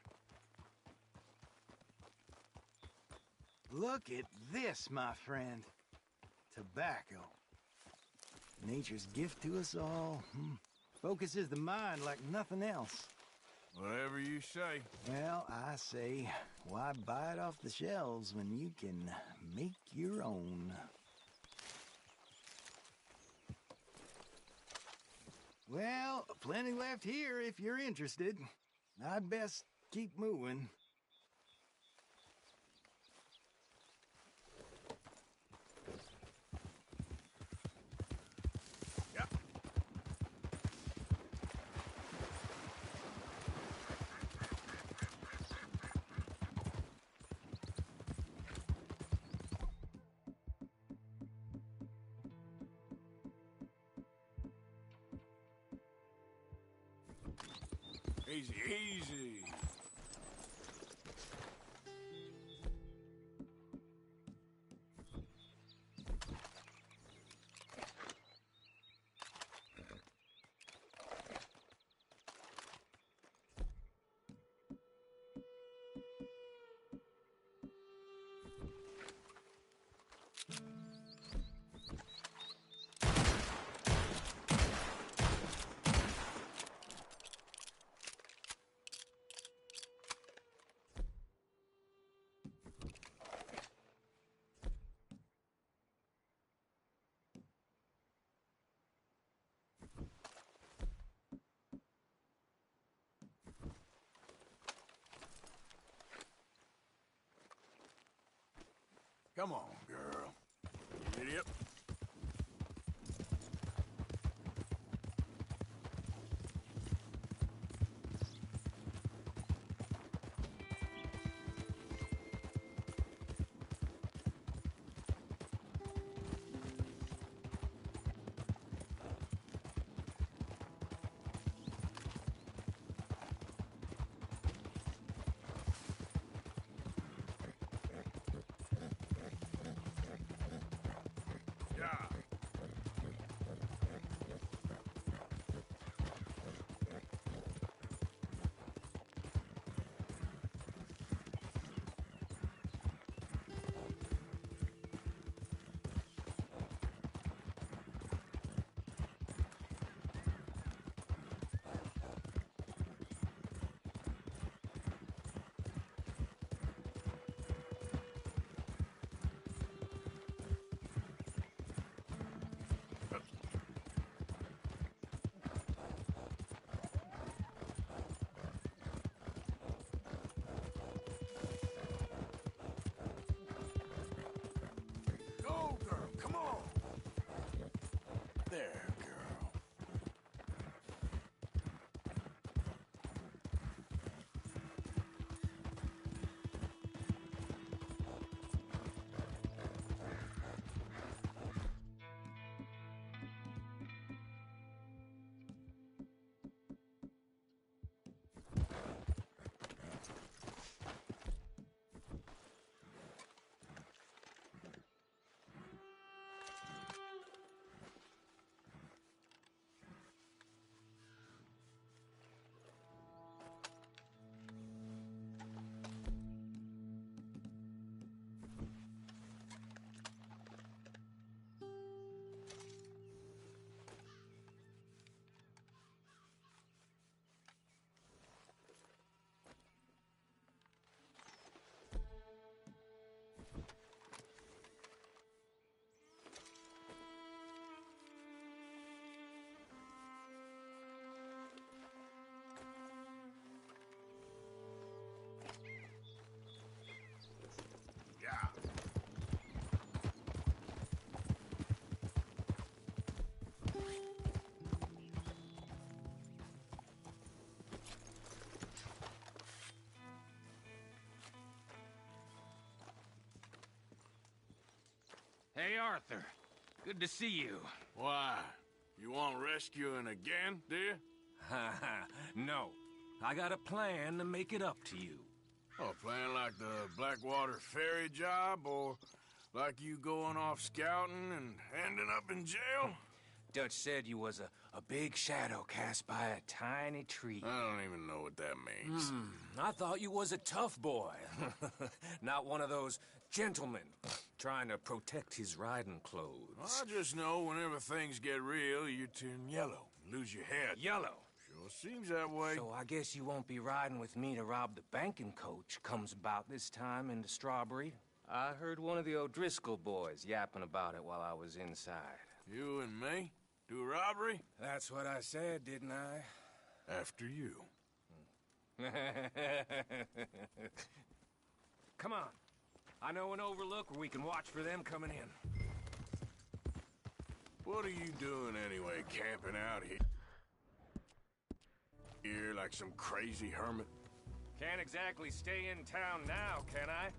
Look at this, my friend. Tobacco. Nature's gift to us all. Focuses the mind like nothing else. Whatever you say. Well, I say, why buy it off the shelves when you can make your own? Well, plenty left here if you're interested. I'd best keep moving. Easy, easy. Come on, girl. Idiot. Go, girl, come on. There, girl. Hey, Arthur. Good to see you. Why? You want rescuing again, do you? No. I got a plan to make it up to you. Oh, a plan like the Blackwater ferry job, or like you going off scouting and ending up in jail? Dutch said you was a big shadow cast by a tiny tree. I don't even know what that means. I thought you was a tough boy. Not one of those gentlemen trying to protect his riding clothes. I just know whenever things get real, you turn yellow, lose your head. Yellow? Sure seems that way. So I guess you won't be riding with me to rob the banking coach comes about this time in the Strawberry. I heard one of the O'Driscoll boys yapping about it while I was inside. You and me? Do a robbery? That's what I said, didn't I? After you. Come on. I know an overlook where we can watch for them coming in. What are you doing anyway, camping out here like some crazy hermit? Can't exactly stay in town now, can I?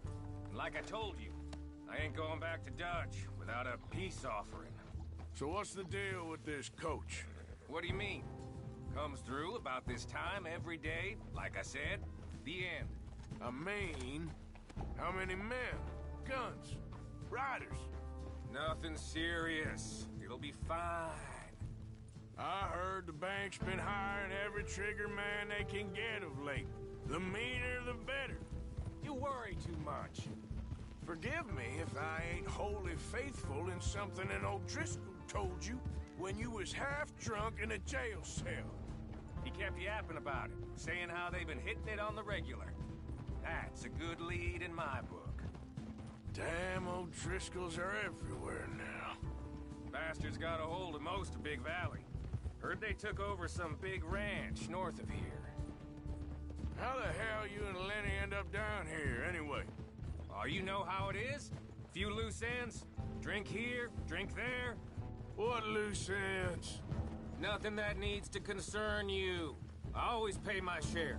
Like I told you, I ain't going back to Dutch without a peace offering. So what's the deal with this coach? What do you mean? Comes through about this time every day, like I said, the end. I mean, how many men, guns, riders? Nothing serious. It'll be fine. I heard the bank's been hiring every trigger man they can get of late. The meaner, the better. You worry too much. Forgive me if I ain't wholly faithful in something an O'Driscoll told you when you was half drunk in a jail cell. He kept yapping about it, saying how they've been hitting it on the regular. That's a good lead in my book. Damn O'Driscolls are everywhere now. Bastards got a hold of most of Big Valley. Heard they took over some big ranch north of here. How the hell you and Lenny end up down here, anyway? Oh, you know how it is? Few loose ends. Drink here, drink there. What loose ends? Nothing that needs to concern you. I always pay my share.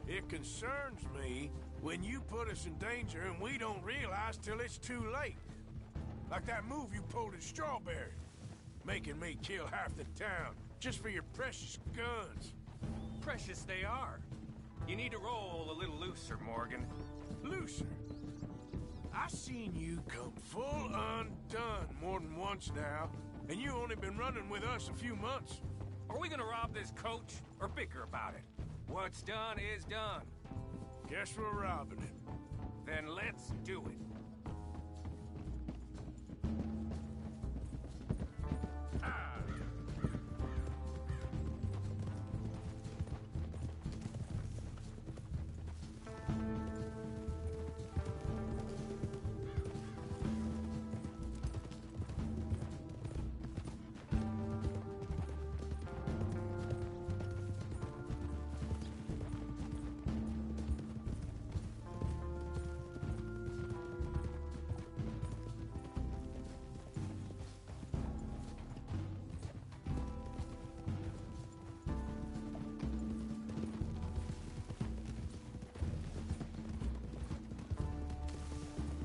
It concerns me when you put us in danger and we don't realize till it's too late. Like that move you pulled at Strawberry. Making me kill half the town just for your precious guns. Precious they are. You need to roll a little looser, Morgan. Looser? I seen you come full undone more than once now, and you only been running with us a few months. Are we gonna rob this coach or bicker about it? What's done is done. Guess we're robbing it. Then let's do it.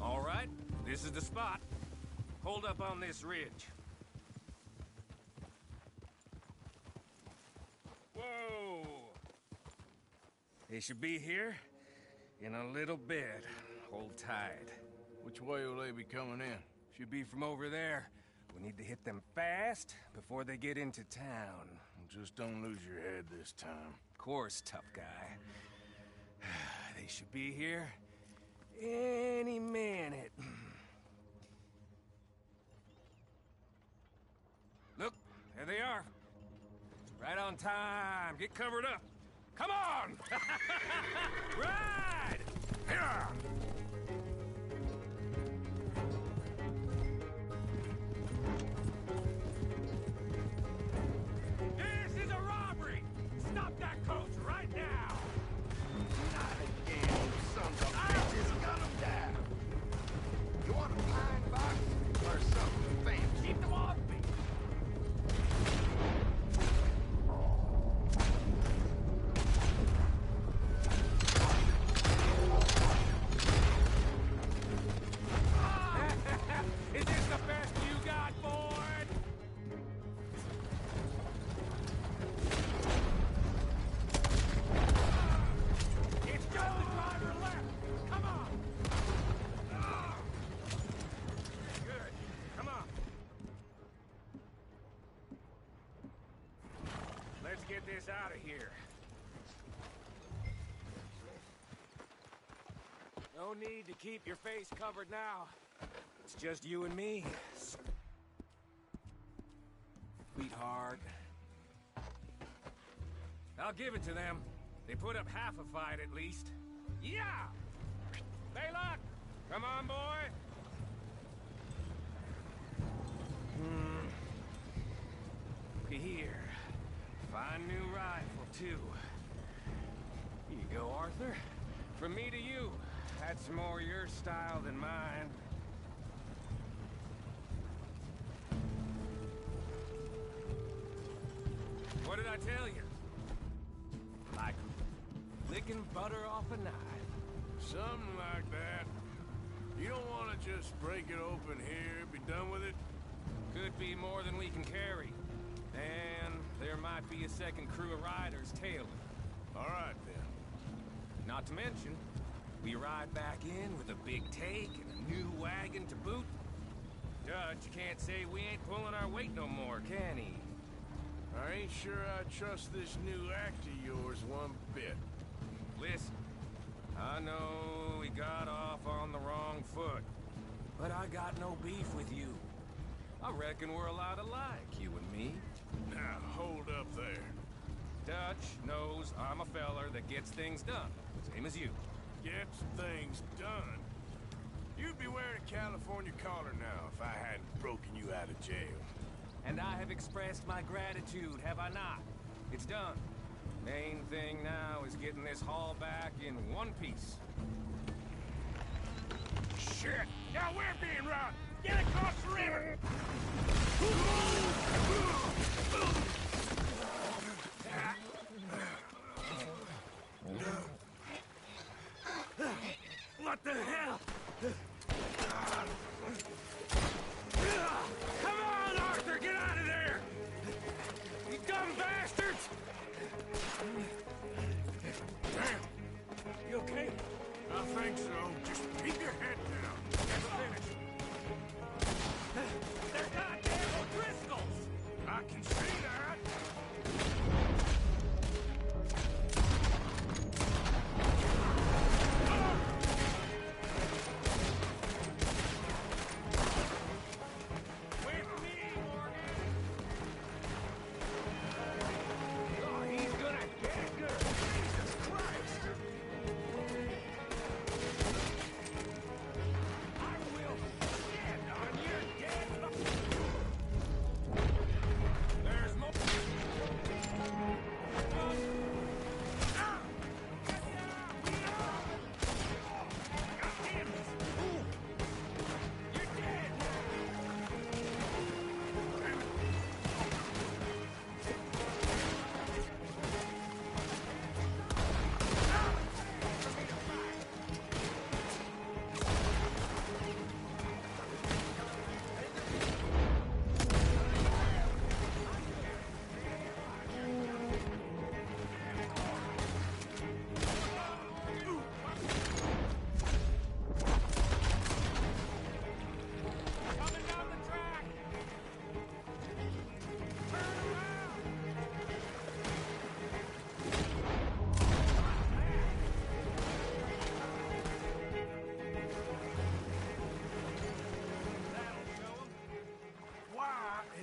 All right, this is the spot. Hold up on this ridge. Whoa! They should be here in a little bit. Hold tight. Which way will they be coming in? Should be from over there. We need to hit them fast before they get into town. Just don't lose your head this time. Of course, tough guy. They should be here any minute. Look, there they are. Right on time. Get covered up. Come on! Ride! Here! This is a robbery! Stop that coach right now! Not again, you sons of bitches! Gun them down! You want a pine box or something fancy? Keep them off me! Is this the best you got, Ford? It's just the driver left. Come on. Good. Come on. Let's get this out of here. No need to keep your face covered now. It's just you and me. Sweetheart. I'll give it to them. They put up half a fight at least. Yeah! Baylock! Come on, boy! Here. Fine new rifle, too. Here you go, Arthur. From me to you. That's more your style than mine. What did I tell you? Like licking butter off a knife. Something like that. You don't want to just break it open here, be done with it? Could be more than we can carry. And there might be a second crew of riders tailing. All right, then. Not to mention, we ride back in with a big take and a new wagon to boot. Dutch can't say we ain't pulling our weight no more, can he? I ain't sure I trust this new act of yours one bit. Listen, I know we got off on the wrong foot, but I got no beef with you. I reckon we're a lot alike, you and me. Now, hold up there. Dutch knows I'm a feller that gets things done, same as you. Gets things done? You'd be wearing a California collar now if I hadn't broken you out of jail. And I have expressed my gratitude, have I not? It's done. Main thing now is getting this haul back in one piece. Shit! Now we're being robbed! Get across the river! What the hell? Come on, Arthur, get out of there! You dumb bastards! Damn. You okay? I think so. Just keep your head down. Never finish. They're goddamn O'Driscolls! I can see that.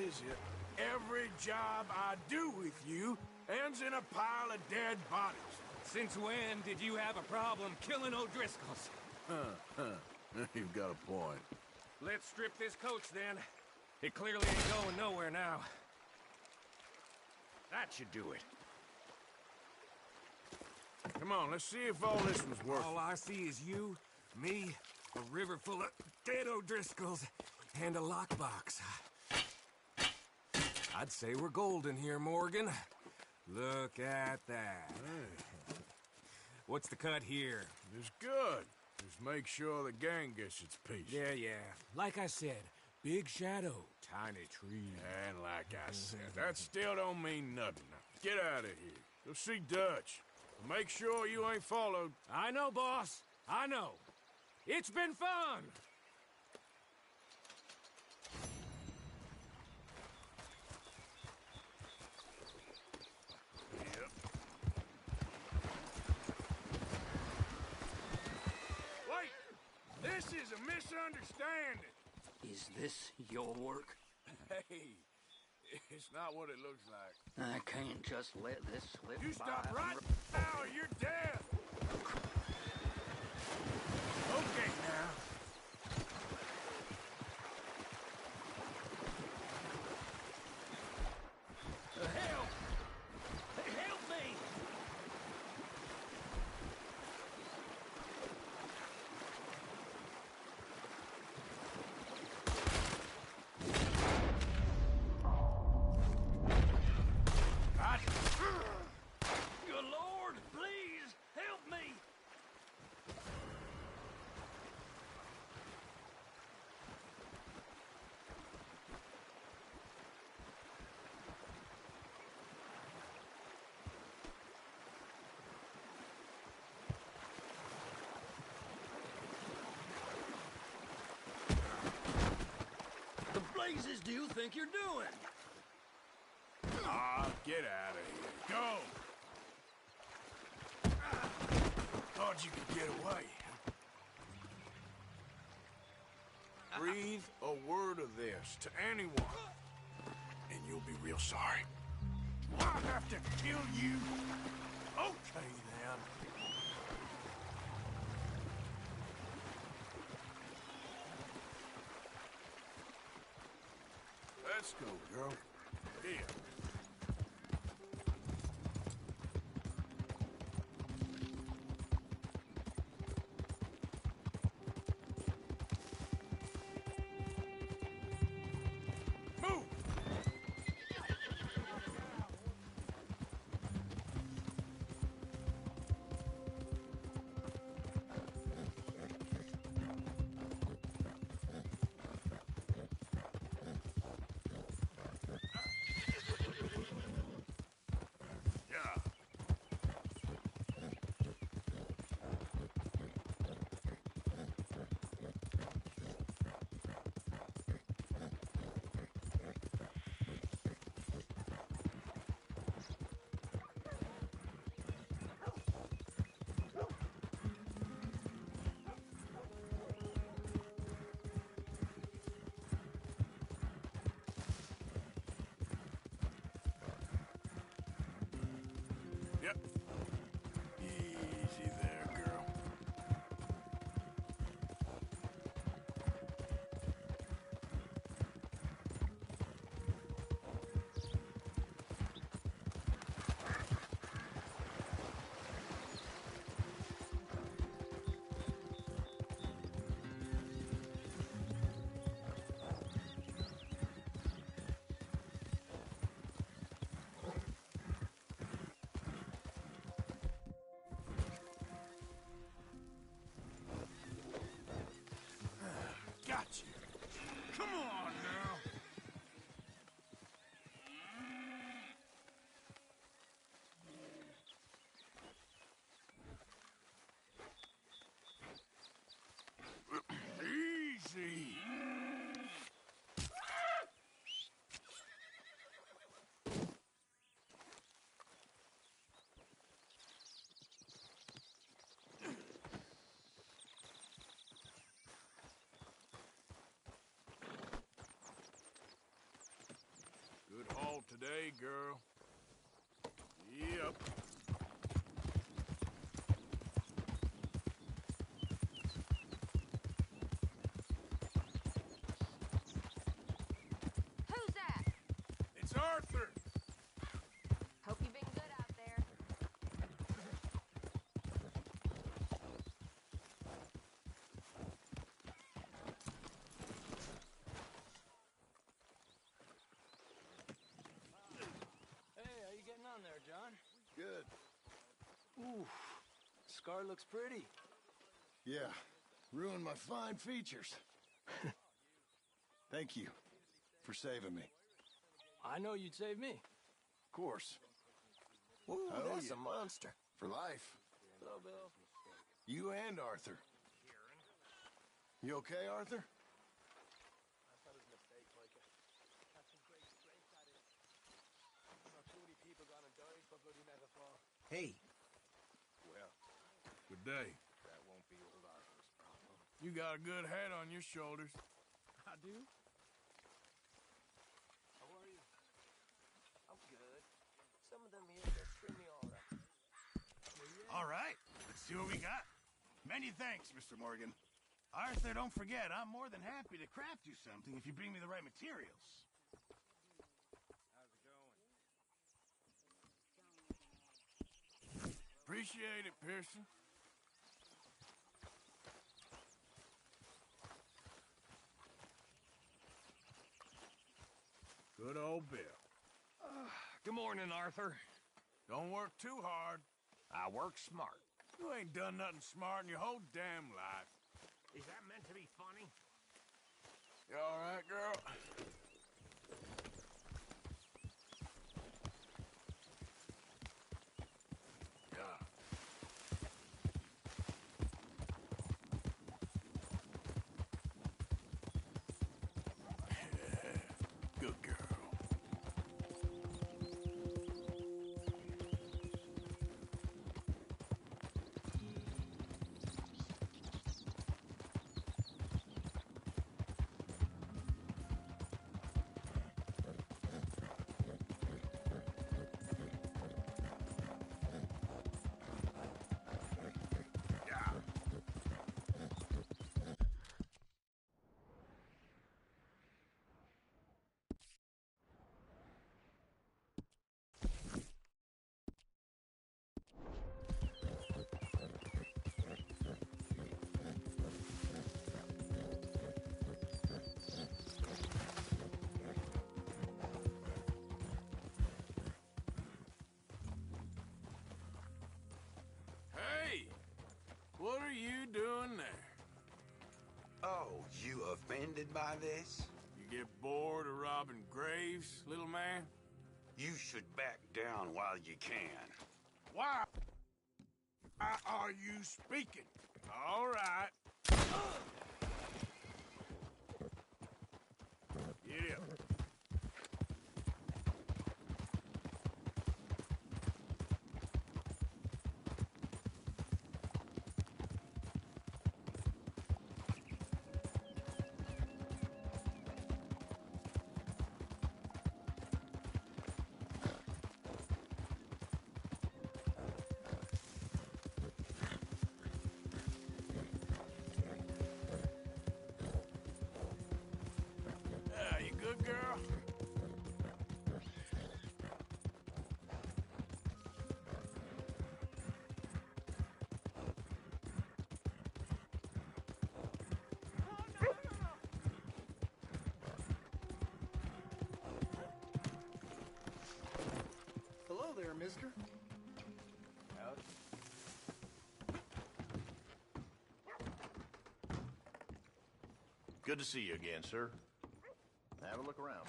Is it every job I do with you ends in a pile of dead bodies? Since when did you have a problem killing O'Driscolls? You've got a point. Let's strip this coach, then. It clearly ain't going nowhere now. That should do it. Come on, let's see if all this was worth it. All I see is you, me, a river full of dead O'Driscolls, and a lockbox. I'd say we're golden here, Morgan. Look at that. Hey. What's the cut here? It's good. Just make sure the gang gets its piece. Yeah. Like I said, big shadow, tiny tree. And like I said, that still don't mean nothing. Now, get out of here. Go see Dutch. Make sure you ain't followed. I know, boss. I know. It's been fun. Wait! This is a misunderstanding. Is this your work? Hey, it's not what it looks like. I can't just let this slip You by. stop right now or you're dead. Okay, now. Help! Help me! Good Lord, please help me! The blazes do you think you're doing? Ah, get out of here. Go! Thought you could get away. Breathe a word of this to anyone, and you'll be real sorry. Do I have to kill you? Okay, then. Let's go, girl. Here. Move! Yep. Easy there, girl. Got you. Come on now. Easy. Good haul today, girl. Yep. Who's that? It's Arthur. Hope you've been good out there. Hey, how you getting on there, John? Good. Ooh, scar looks pretty. Yeah, ruined my fine features. Thank you for saving me. I know you'd save me. Of course. Ooh, I owe that's you. a monster. For life. Hello, Bill. You and Arthur. You okay, Arthur? Hey. Well, good day. That won't be old Arthur's problem. You got a good head on your shoulders. I do? How are you? I'm good. Some of them ears are pretty all right. All right, let's see what we got. Many thanks, Mr. Morgan. Arthur, don't forget, I'm more than happy to craft you something if you bring me the right materials. How's it going? Appreciate it, Pearson. Good old Bill. Good morning, Arthur. Don't work too hard. I work smart. You ain't done nothing smart in your whole damn life. Is that meant to be funny? You all right, girl? Yeah. Good girl. Hey! What are you doing there? Oh, you offended by this? You get bored of robbing graves, little man? You should back down while you can. Why are you speaking? All right. Get up. You good, girl? Hello there, mister. Good to see you again, sir. Have a look around.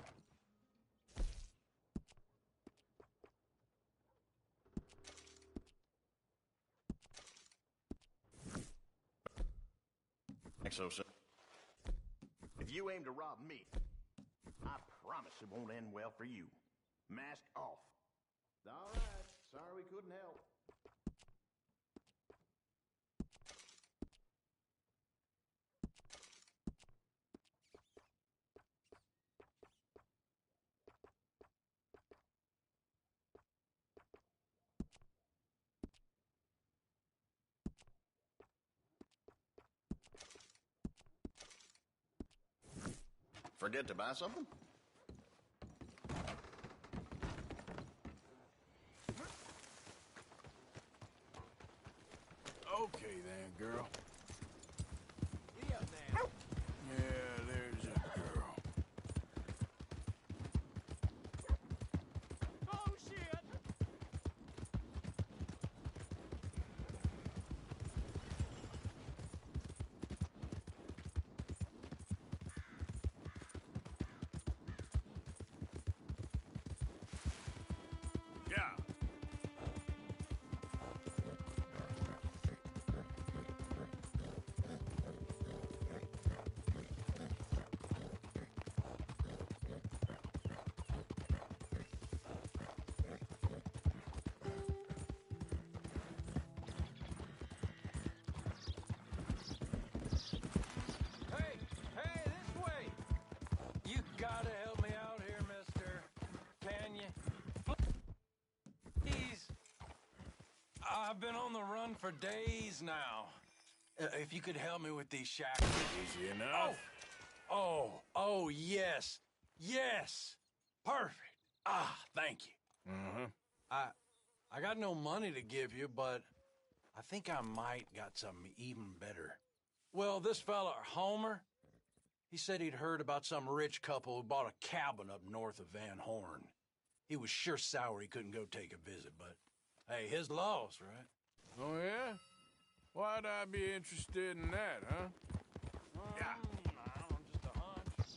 Thanks, so, sir. If you aim to rob me, I promise it won't end well for you. Mask off. All right. Sorry we couldn't help. Forget to buy something? Okay then, girl. Giddy up now. Yeah, there's a girl. Oh, shit! Yeah. been on the run for days now. If you could help me with these shackles. Easy enough. Oh, yes. Yes. Perfect. Ah, thank you. Uh-huh. I got no money to give you, but I think I might got something even better. Well, this fella, Homer, he said he'd heard about some rich couple who bought a cabin up north of Van Horn. He was sure sour he couldn't go take a visit, but hey, his loss, right? Oh, yeah? Why'd I be interested in that, huh? Yeah. Just a hunch.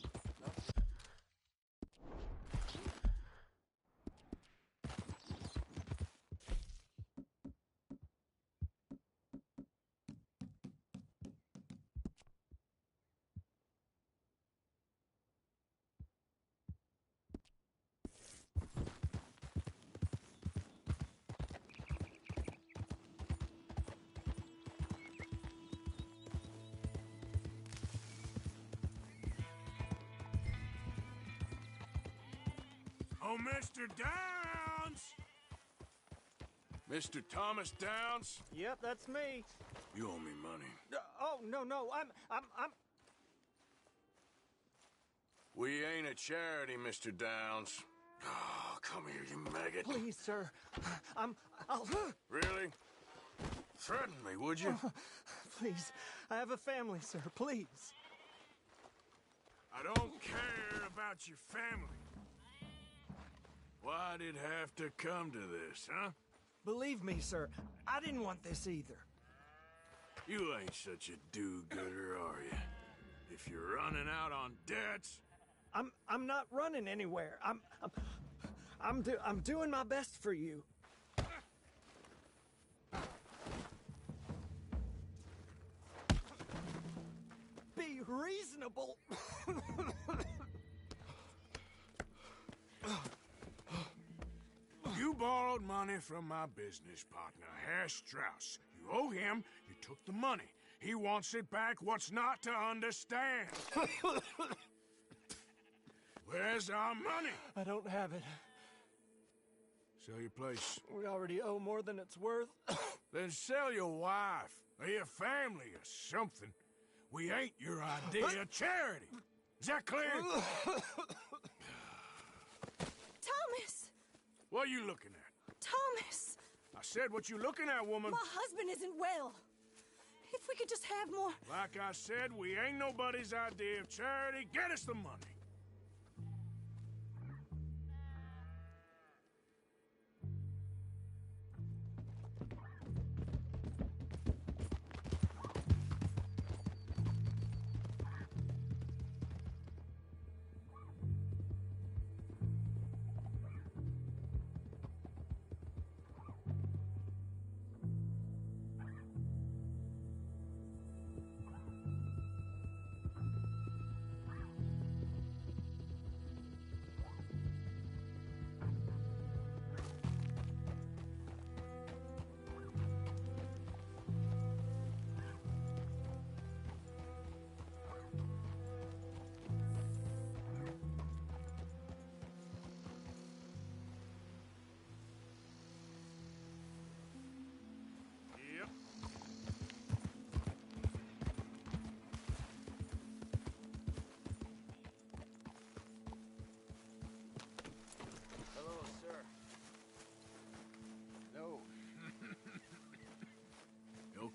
Oh, Mr. Downs! Mr. Thomas Downs? Yep, that's me. You owe me money. Oh, no, I'm... We ain't a charity, Mr. Downs. Oh, come here, you maggot. Please, sir. I'll... Really? Threaten me, would you? Please, I have a family, sir, please. I don't care about your family. Why'd it have to come to this, huh? Believe me, sir, I didn't want this either. You ain't such a do-gooder, are you? If you're running out on debts... I'm not running anywhere. I'm doing my best for you. Be reasonable. You borrowed money from my business partner, Herr Strauss. You owe him, you took the money. He wants it back. What's not to understand? Where's our money? I don't have it. Sell your place. We already owe more than it's worth. Then sell your wife, or your family, or something. We ain't your idea of charity. Is that clear? Thomas! What are you looking at? Thomas! I said what you looking at, woman. My husband isn't well. If we could just have more... Like I said, we ain't nobody's idea of charity. Get us the money.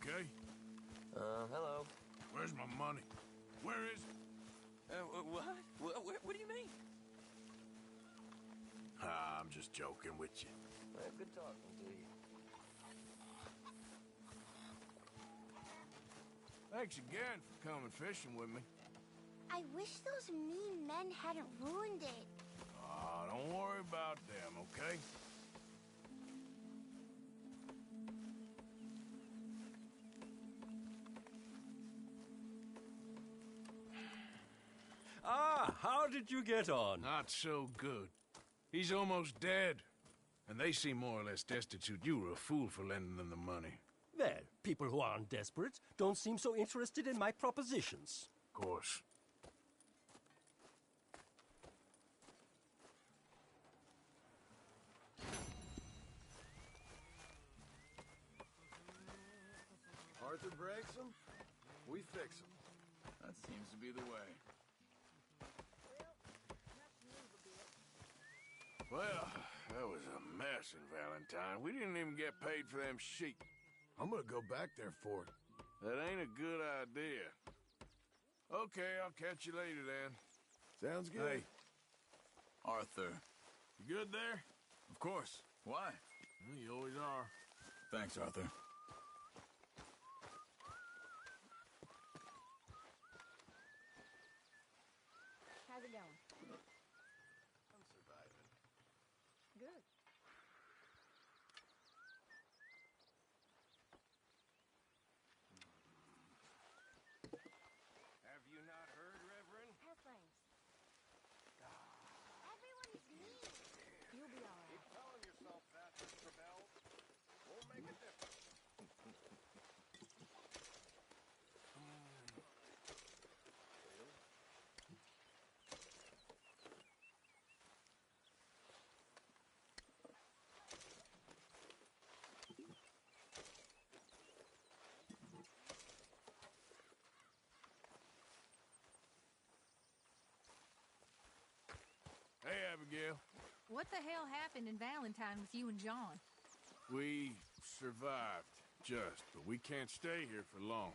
Okay? Hello. Where's my money? Where is it? What do you mean? I'm just joking with you. Good talking to you. Thanks again for coming fishing with me. I wish those mean men hadn't ruined it. Don't worry about them, okay? How did you get on? Not so good. He's almost dead. And they seem more or less destitute. You were a fool for lending them the money. Well, people who aren't desperate don't seem so interested in my propositions. Of course. Arthur breaks them, we fix them. That seems to be the way. Well, that was a mess in Valentine. We didn't even get paid for them sheep. I'm gonna go back there for it. That ain't a good idea. Okay, I'll catch you later then. Sounds good. Hey, Arthur. you good there? Of course. Why? Well, you always are. Thanks, Arthur. How's it going? I'm surviving. Good. Have you not heard, Reverend? How's things? Everyone is mean. You'll be all right. Keep telling yourself that, Mr. Bell. Won't make a difference. Hey, Abigail. What the hell happened in Valentine with you and John? We survived, just, but we can't stay here for long.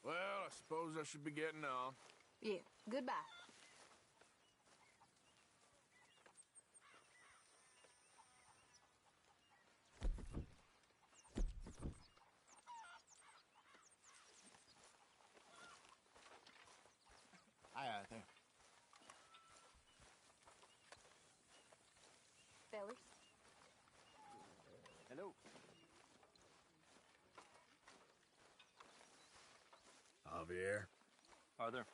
Well, I suppose I should be getting on. Yeah. Goodbye. Hi, Arthur. Fellas. Hello. Javier. Arthur.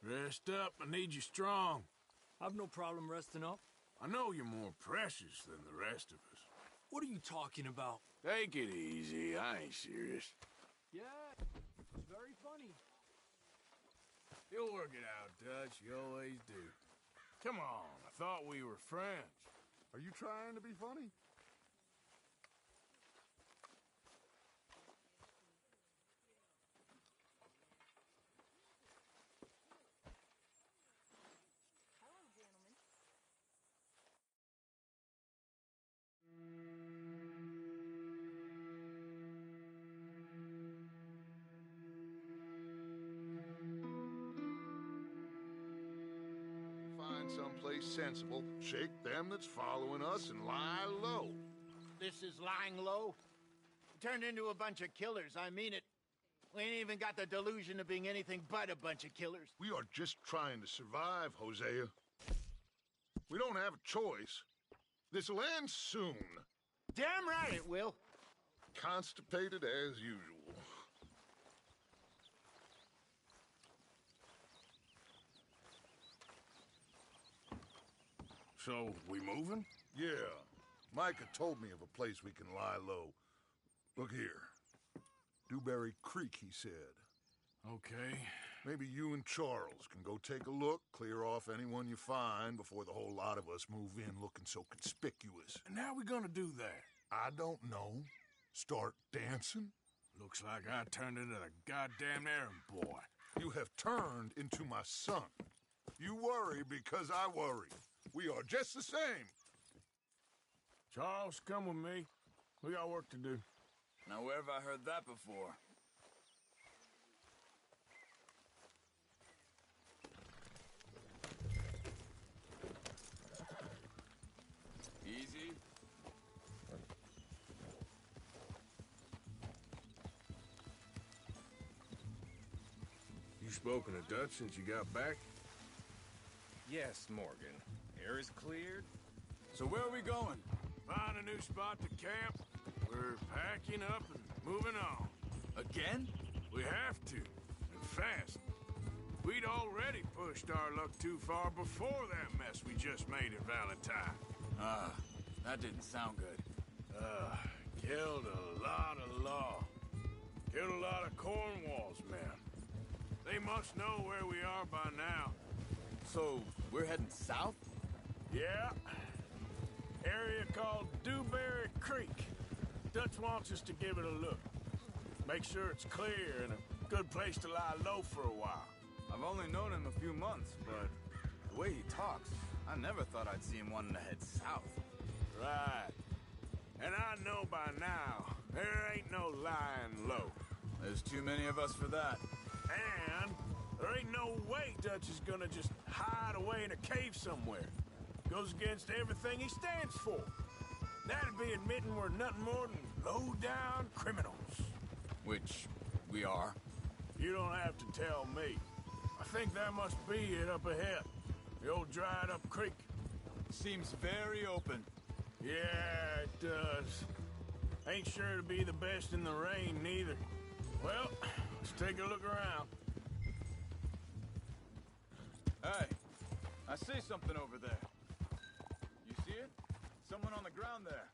Rest up. I need you strong. I've no problem resting up. I know you're more precious than the rest of us. What are you talking about? Take it easy. I ain't serious. Yeah, it's very funny. You'll work it out, Dutch. You always do. Come on. I thought we were friends. Are you trying to be funny? Hello, gentlemen. Find someplace sensible, shake them that's following us, and lie low. This is lying low? We turned into a bunch of killers, I mean it. We ain't even got the delusion of being anything but a bunch of killers. We are just trying to survive, Hosea. We don't have a choice. This'll end soon. Damn right it will. Constipated as usual. So, we moving? Yeah. Micah told me of a place we can lie low. Look here. Dewberry Creek, he said. Okay. Maybe you and Charles can go take a look, clear off anyone you find before the whole lot of us move in looking so conspicuous. And how we gonna do that? I don't know. Start dancing? Looks like I turned into the goddamn errand boy. You have turned into my son. You worry because I worry. We are just the same. Charles, come with me. We got work to do. Now, where have I heard that before? Easy. You spoken to Dutch since you got back? Yes, Morgan. Air is cleared. So where are we going? Find a new spot to camp. We're packing up and moving on. Again? We have to, and fast. We'd already pushed our luck too far before that mess we just made in Valentine. That didn't sound good. Killed a lot of law. Killed a lot of Cornwall's men. They must know where we are by now. So, we're heading south? Yeah. Area called Dewberry Creek. Dutch wants us to give it a look. Make sure it's clear and a good place to lie low for a while. I've only known him a few months, but the way he talks, I never thought I'd see him wanting to head south. Right. And I know by now, there ain't no lying low. There's too many of us for that. And there ain't no way Dutch is gonna just hide away in a cave somewhere. Goes against everything he stands for. That'd be admitting we're nothing more than low-down criminals. Which we are. You don't have to tell me. I think that must be it up ahead. The old dried-up creek. Seems very open. Yeah, it does. Ain't sure to be the best in the rain, neither. Well, let's take a look around. Hey, I see something over there. You see it? Someone on the ground there.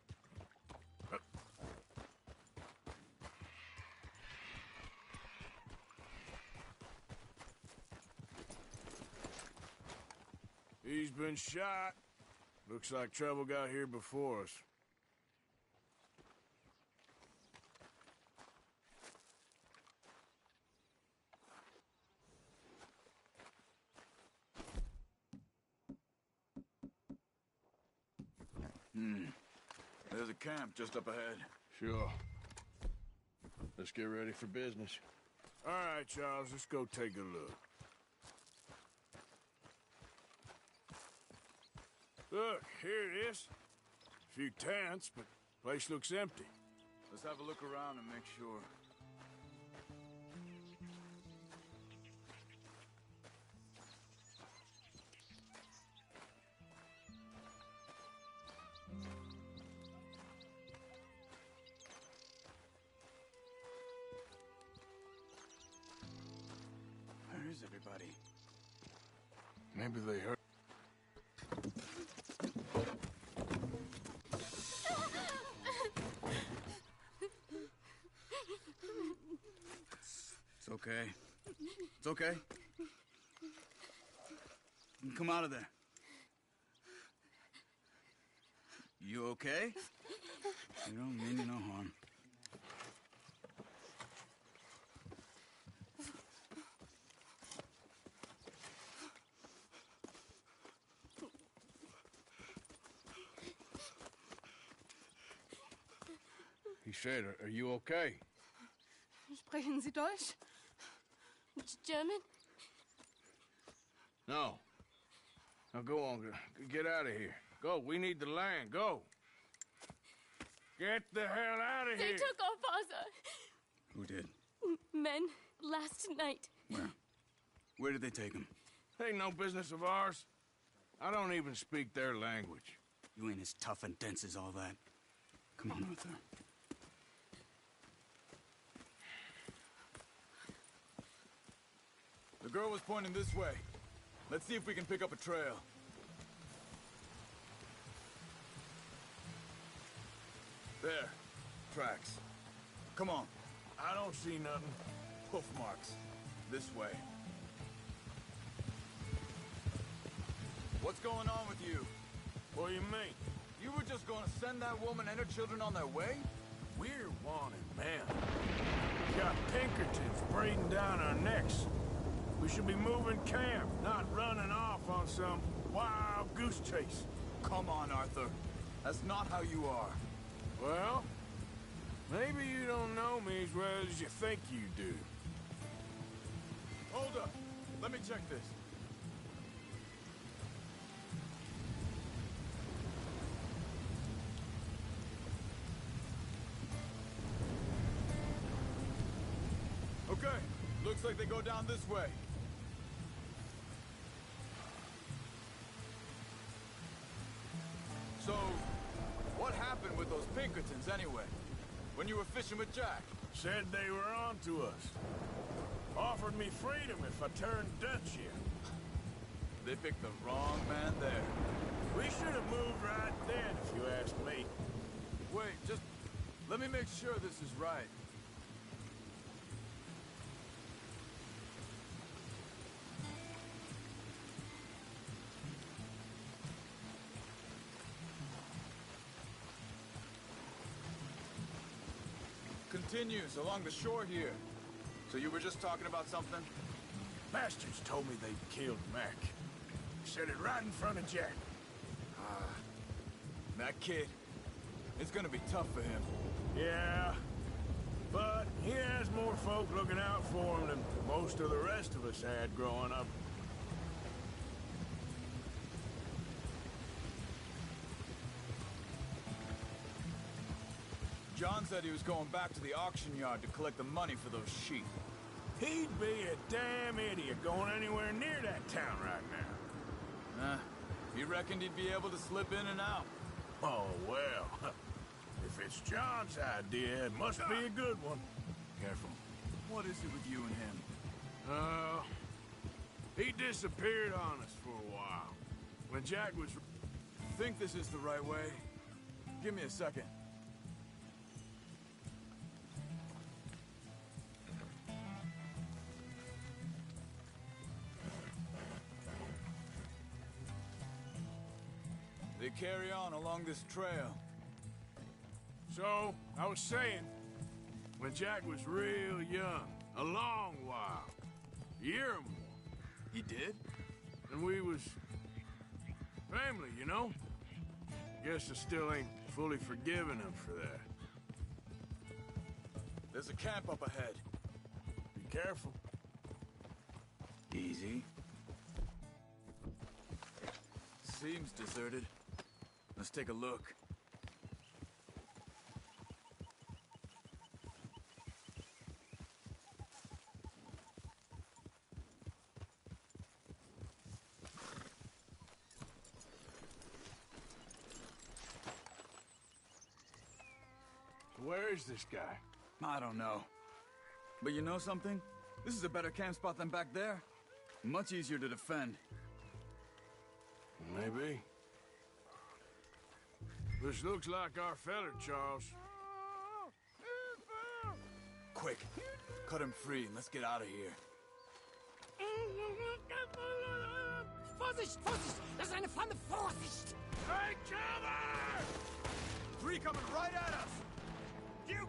He's been shot. Looks like trouble got here before us. There's a camp just up ahead. Sure. Let's get ready for business. All right, Charles, let's go take a look. Look, here it is. A few tents, but place looks empty. Let's have a look around and make sure. Where is everybody? Maybe they heard. It's okay. It's okay. Come out of there. You okay? You don't mean you no harm. He said, are you okay? Sprechen Sie Deutsch? German? No. Now go on, get out of here. Go, we need the land, go. Get the hell out of They here. took our father. Who did? Men, last night. Where? Where did they take him? Ain't no business of ours. I don't even speak their language. You ain't as tough and dense as all that. Come on, Arthur. The girl was pointing this way. Let's see if we can pick up a trail. There. Tracks. Come on. I don't see nothing. Hoof marks. This way. What's going on with you? What do you mean? You were just gonna send that woman and her children on their way? We're wanted men. We got Pinkertons breathing down our necks. We should be moving camp, not running off on some wild goose chase. Come on, Arthur. That's not how you are. Well, maybe you don't know me as well as you think you do. Hold up. Let me check this. Okay. Looks like they go down this way. So, what happened with those Pinkertons anyway? When you were fishing with Jack? Said they were on to us. Offered me freedom if I turned Dutch in. They picked the wrong man there. We should have moved right then, if you ask me. Wait, just let me make sure this is right. continues along the shore here. So you were just talking about something? Bastards told me they'd killed Mac. Said it right in front of Jack. That kid, it's gonna be tough for him. Yeah, but he has more folk looking out for him than most of the rest of us had growing up. John said he was going back to the auction yard to collect the money for those sheep. He'd be a damn idiot going anywhere near that town right now. He reckoned he'd be able to slip in and out. Oh, well. If it's John's idea, it must be a good one. Careful. What is it with you and him? He disappeared on us for a while. When Jack was... Think this is the right way? Give me a second. They carry on along this trail. So, I was saying, when Jack was real young, a long while, a year or more. He did? And we was family, you know? Guess I still ain't fully forgiven him for that. There's a camp up ahead. Be careful. Easy. Seems deserted. Let's take a look. Where is this guy? I don't know. But you know something? This is a better camp spot than back there. Much easier to defend. Maybe. This looks like our feller, Charles. Quick, cut him free and let's get out of here. Vorsicht, Vorsicht! Das ist eine Pfanne! Vorsicht! Hey, cover! Three coming right at us! You!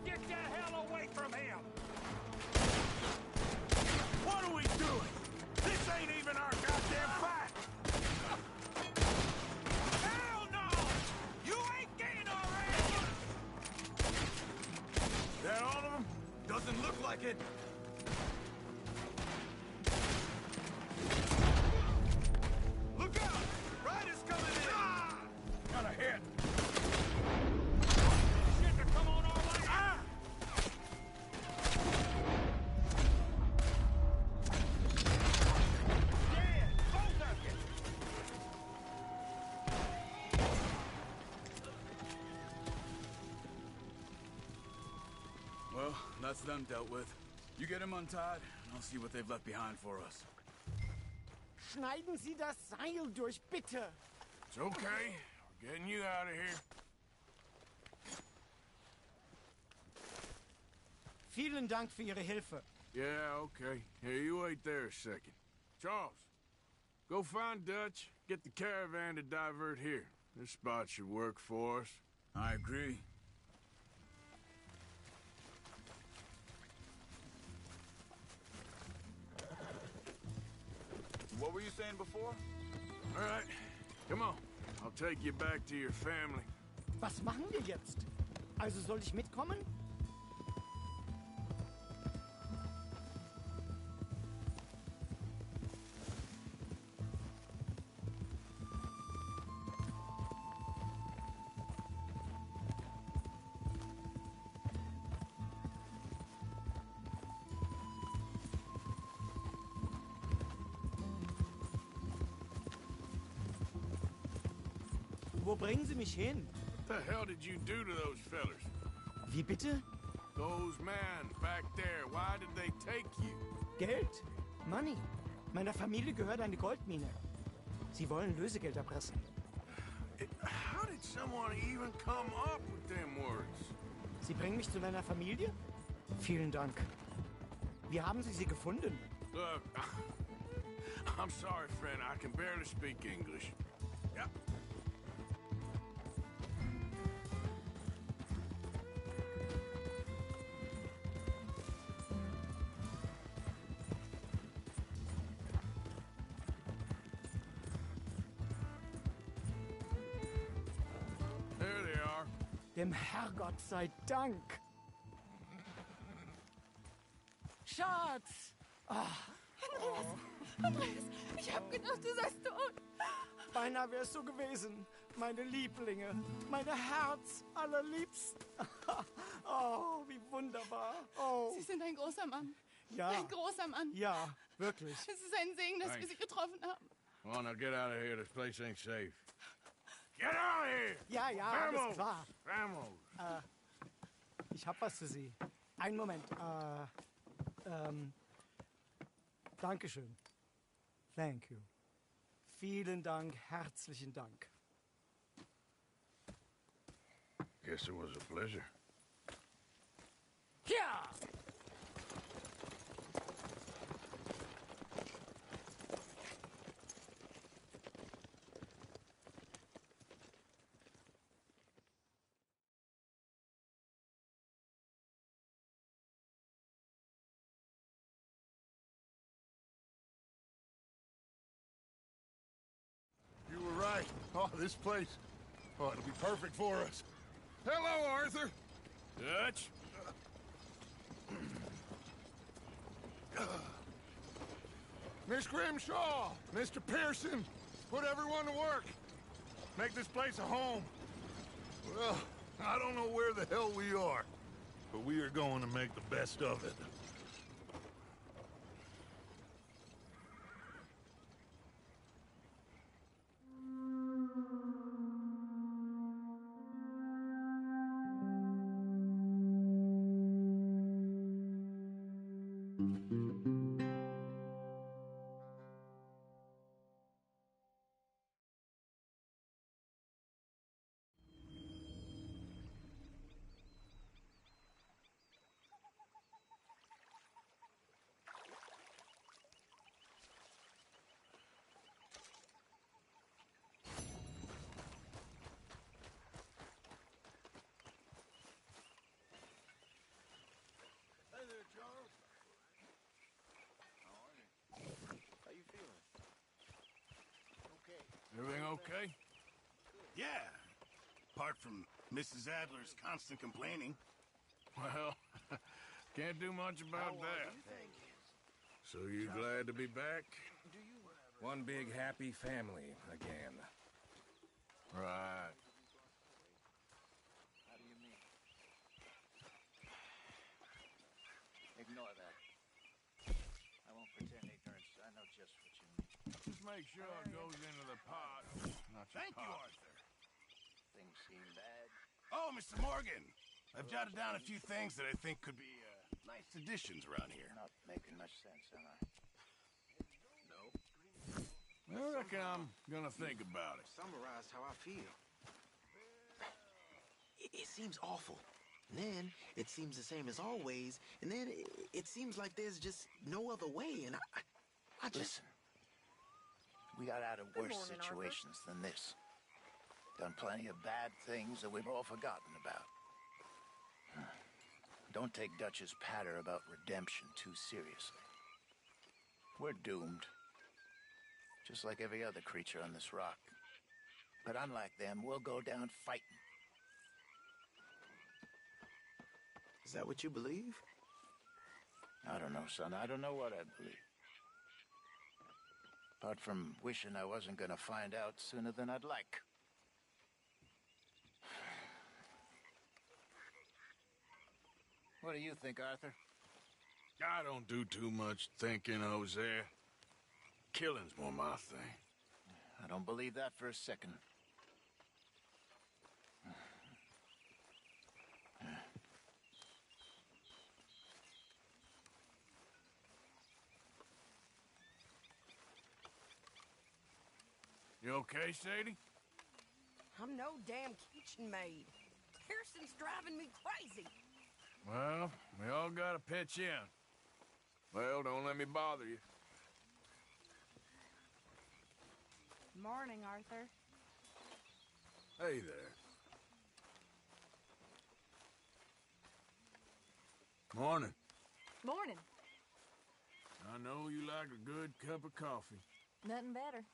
Get the hell away from him! What are we doing? This ain't even our goddamn fight! Hell no! You ain't getting our ass! That all of them? Doesn't look like it. Look out! Riders coming in! Got a hit. Shit, they're coming on our way! Dead! Both of you! Well, that's them dealt with. You get them untied, and I'll see what they've left behind for us. Schneiden Sie das Seil durch, bitte! It's okay. We're getting you out of here. Vielen Dank für Ihre Hilfe. Yeah, okay. Here, you wait there a second. Charles, go find Dutch, get the caravan to divert here. This spot should work for us. I agree. What were you saying before? All right, come on. I'll take you back to your family. Was machen wir jetzt? Also soll ich mitkommen? Wo bringen Sie mich hin? What the hell did you do to those fellers? Wie bitte? Those men back there, why did they take you? Geld? Money. Meiner Familie gehört eine Goldmine. Sie wollen Lösegeld erpressen. How did someone even come up with them words? Sie bringen mich zu deiner Familie? Vielen Dank. Wie haben Sie sie gefunden? Look, I'm sorry, friend. I can barely speak English. Yeah. Dem Herrgott sei Dank. Schatz! Andreas, ich hab gedacht, du seist tot. Beinahe wär's so gewesen. Meine Lieblinge, meine Herz allerliebsten. Oh, wie wunderbar. Oh. Sie sind ein großer Mann. Ja. Ein großer Mann. Ja, wirklich. Es ist ein Segen, dass wir Thanks. Sie getroffen haben. Come on, now get out of here. This place ain't safe. Get out of here! Ja, ja, Vamos! alles klar. Vamos! Ich hab was für Sie. Einen Moment. Dankeschön. Thank you. Vielen Dank, herzlichen Dank. Guess it was a pleasure. Ja! You were right. Oh, this place. Oh, it'll be perfect for us. Hello, Arthur. Dutch? Miss Grimshaw, Mr. Pearson, put everyone to work. Make this place a home. Well, I don't know where the hell we are, but we are going to make the best of it. Hey there, Charles. How are you? How you feeling? Okay. Everything okay? Yeah. Apart from Mrs. Adler's constant complaining. Well, can't do much about that. So you glad to be back? One big happy family again. Right. How do you mean? Ignore that. I won't pretend ignorance. I know just what you mean. Just make sure it goes into the pot. Not your Thank you, pot. Arthur. Things seem bad. Oh, Mr. Morgan. I've jotted down a few things that I think could be nice additions around here. Not making much sense, am I? No. I reckon I'm gonna think about it. Summarized how I feel. It seems awful. And then it seems the same as always. And then it seems like there's just no other way. And I just... Listen. We got out of worse morning, Arthur. situations than this. Done plenty of bad things that we've all forgotten about. Don't take Dutch's patter about redemption too seriously. We're doomed. Just like every other creature on this rock. But unlike them, we'll go down fighting. Is that what you believe? I don't know, son. I don't know what I believe. Apart from wishing I wasn't gonna find out sooner than I'd like. What do you think, Arthur? I don't do too much thinking, Jose. Killing's more my thing. I don't believe that for a second. You okay, Sadie? I'm no damn kitchen maid. Pearson's driving me crazy. Well, we all gotta pitch in. Well, don't let me bother you. Morning, Arthur. Hey there. Morning. Morning. I know you like a good cup of coffee. Nothing better.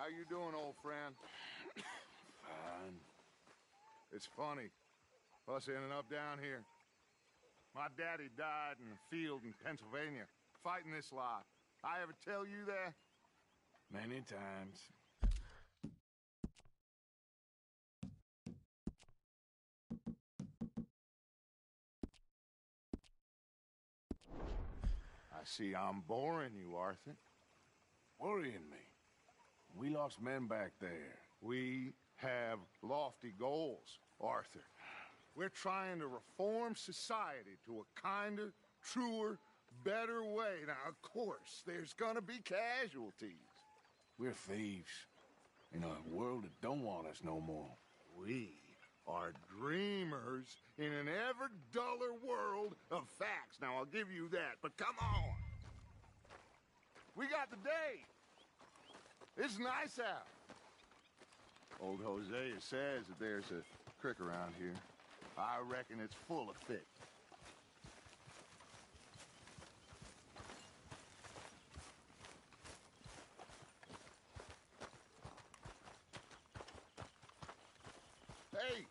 How you doing, old friend? Fine. It's funny, us ending up down here. My daddy died in a field in Pennsylvania, fighting this lot. I ever tell you that? Many times. I see I'm boring you, Arthur. Worrying me. We lost men back there. We have lofty goals, Arthur. We're trying to reform society to a kinder, truer, better way. Now, of course, there's gonna be casualties. We're thieves in a world that don't want us no more. We are dreamers in an ever duller world of facts. Now, I'll give you that, but come on. We got the day. It's nice out. Old Hosea says that there's a creek around here. I reckon it's full of fish. Hey,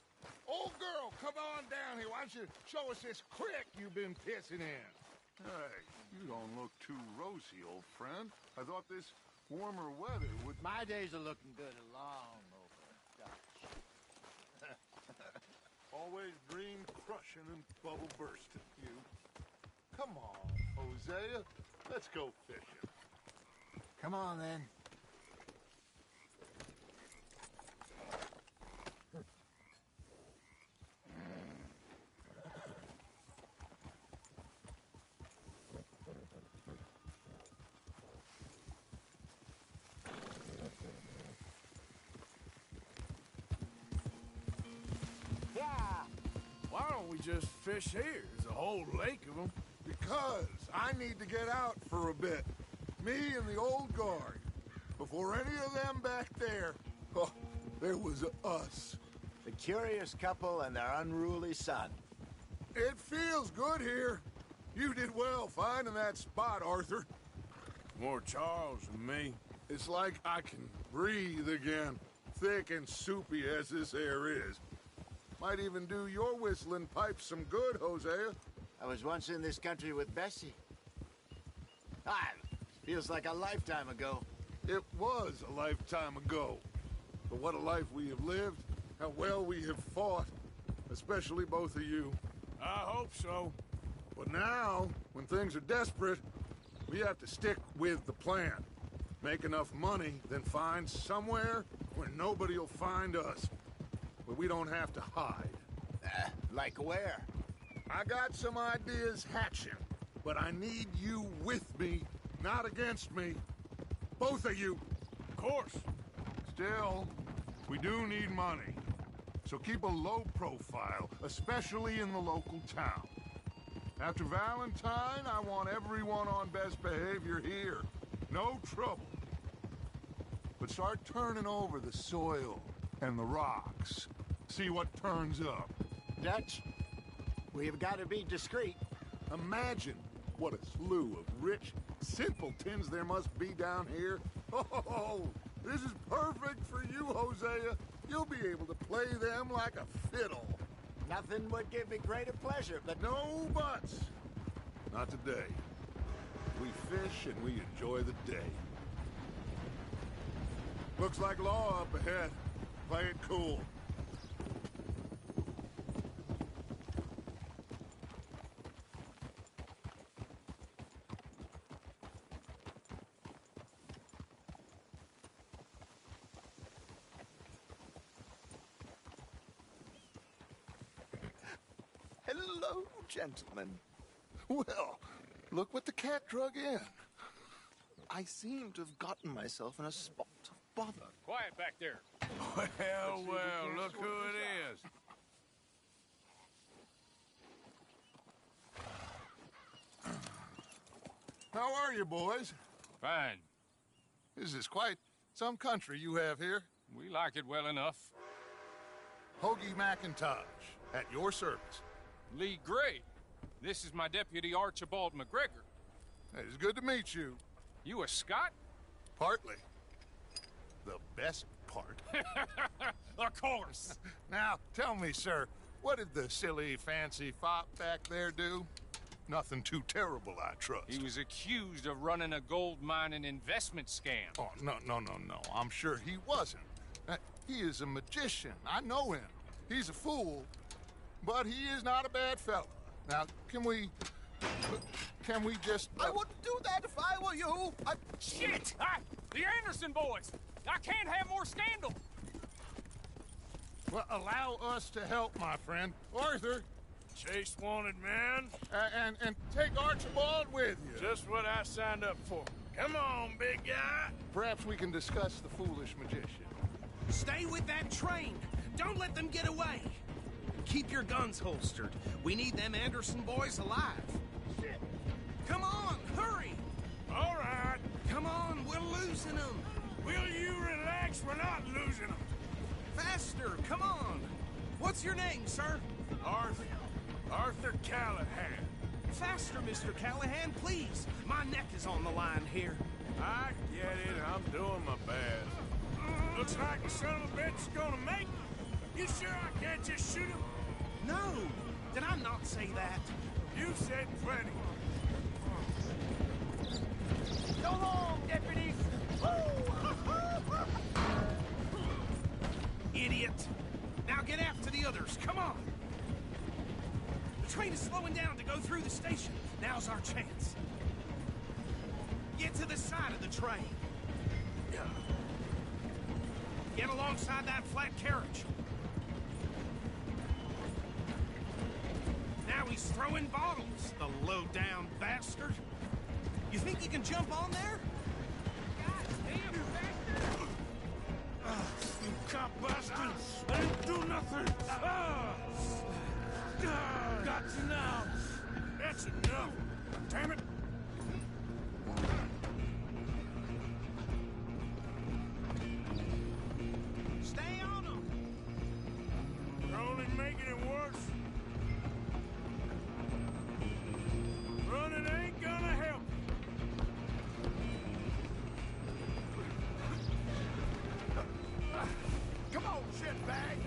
old girl, come on down here. Why don't you show us this creek you've been pissing in? Hey, you don't look too rosy, old friend. I thought this warmer weather would... My days are looking good along over, Dutch. Always dream crushing and bubble bursting, you. Come on, Hosea. Let's go fishing. Come on, then. Why don't we just fish here? There's a whole lake of them. Because I need to get out for a bit. Me and the old guard. Before any of them back there, oh, there was us. The curious couple and their unruly son. It feels good here. You did well finding that spot, Arthur. More Charles than me. It's like I can breathe again, thick and soupy as this air is. Might even do your whistling pipes some good, Hosea. I was once in this country with Bessie. Feels like a lifetime ago. It was a lifetime ago. But what a life we have lived. How well we have fought. Especially both of you. I hope so. But now, when things are desperate, we have to stick with the plan. Make enough money, then find somewhere where nobody will find us. Where we don't have to hide. Like where? I got some ideas hatching, but I need you with me, not against me. Both of you. Of course. Still, we do need money. So keep a low profile, especially in the local town. After Valentine, I want everyone on best behavior here. No trouble. But start turning over the soil and the rocks. See what turns up. Dutch, we've got to be discreet. Imagine what a slew of rich simpletons there must be down here. Oh, this is perfect for you, Hosea. You'll be able to play them like a fiddle. Nothing would give me greater pleasure, but... No buts. Not today. We fish and we enjoy the day. Looks like law up ahead. Play it cool. Hello, gentlemen. Well, look what the cat drug in. I seem to have gotten myself in a spot of bother. Quiet back there. Well, look who it is. How are you, boys? Fine. This is quite some country you have here. We like it well enough. Hoagie McIntosh, at your service. Lee Gray. This is my deputy, Archibald McGregor. It's good to meet you. You a Scot? Partly. the best part. Of course. Now, tell me, sir, what did the silly, fancy fop back there do? Nothing too terrible, I trust. He was accused of running a gold mining investment scam. Oh, no. I'm sure he wasn't. He is a magician. I know him. He's a fool, but he is not a bad fellow. Now, can we just... I wouldn't do that if I were you. Shit! The Anderson boys! I can't have more scandal! Well, allow us to help, my friend. Arthur. Chase wanted man. And take Archibald with you. Just what I signed up for. Come on, big guy. Perhaps we can discuss the foolish magician. Stay with that train. Don't let them get away. Keep your guns holstered. We need them Anderson boys alive. Shit. Come on, hurry. All right. Come on, we're losing them. Will you relax? We're not losing them. Faster, come on. What's your name, sir? Arthur Callahan. Faster, Mr. Callahan, please. My neck is on the line here. I get it. I'm doing my best. Looks like the son of a bitch is gonna make it. You sure I can't just shoot him? No. Did I not say that? You said plenty. So long, deputies. Idiot. Now get after the others. Come on. The train is slowing down to go through the station. Now's our chance. Get to the side of the train. Get alongside that flat carriage. Now he's throwing bottles, the low-down bastard. You think you can jump on there? God damn, bastard! You cop bastard! I didn't do nothing! Got you now! That's enough! Damn it! Stay on them! You're only making it worse. Running ain't gonna help. Come on, shitbag!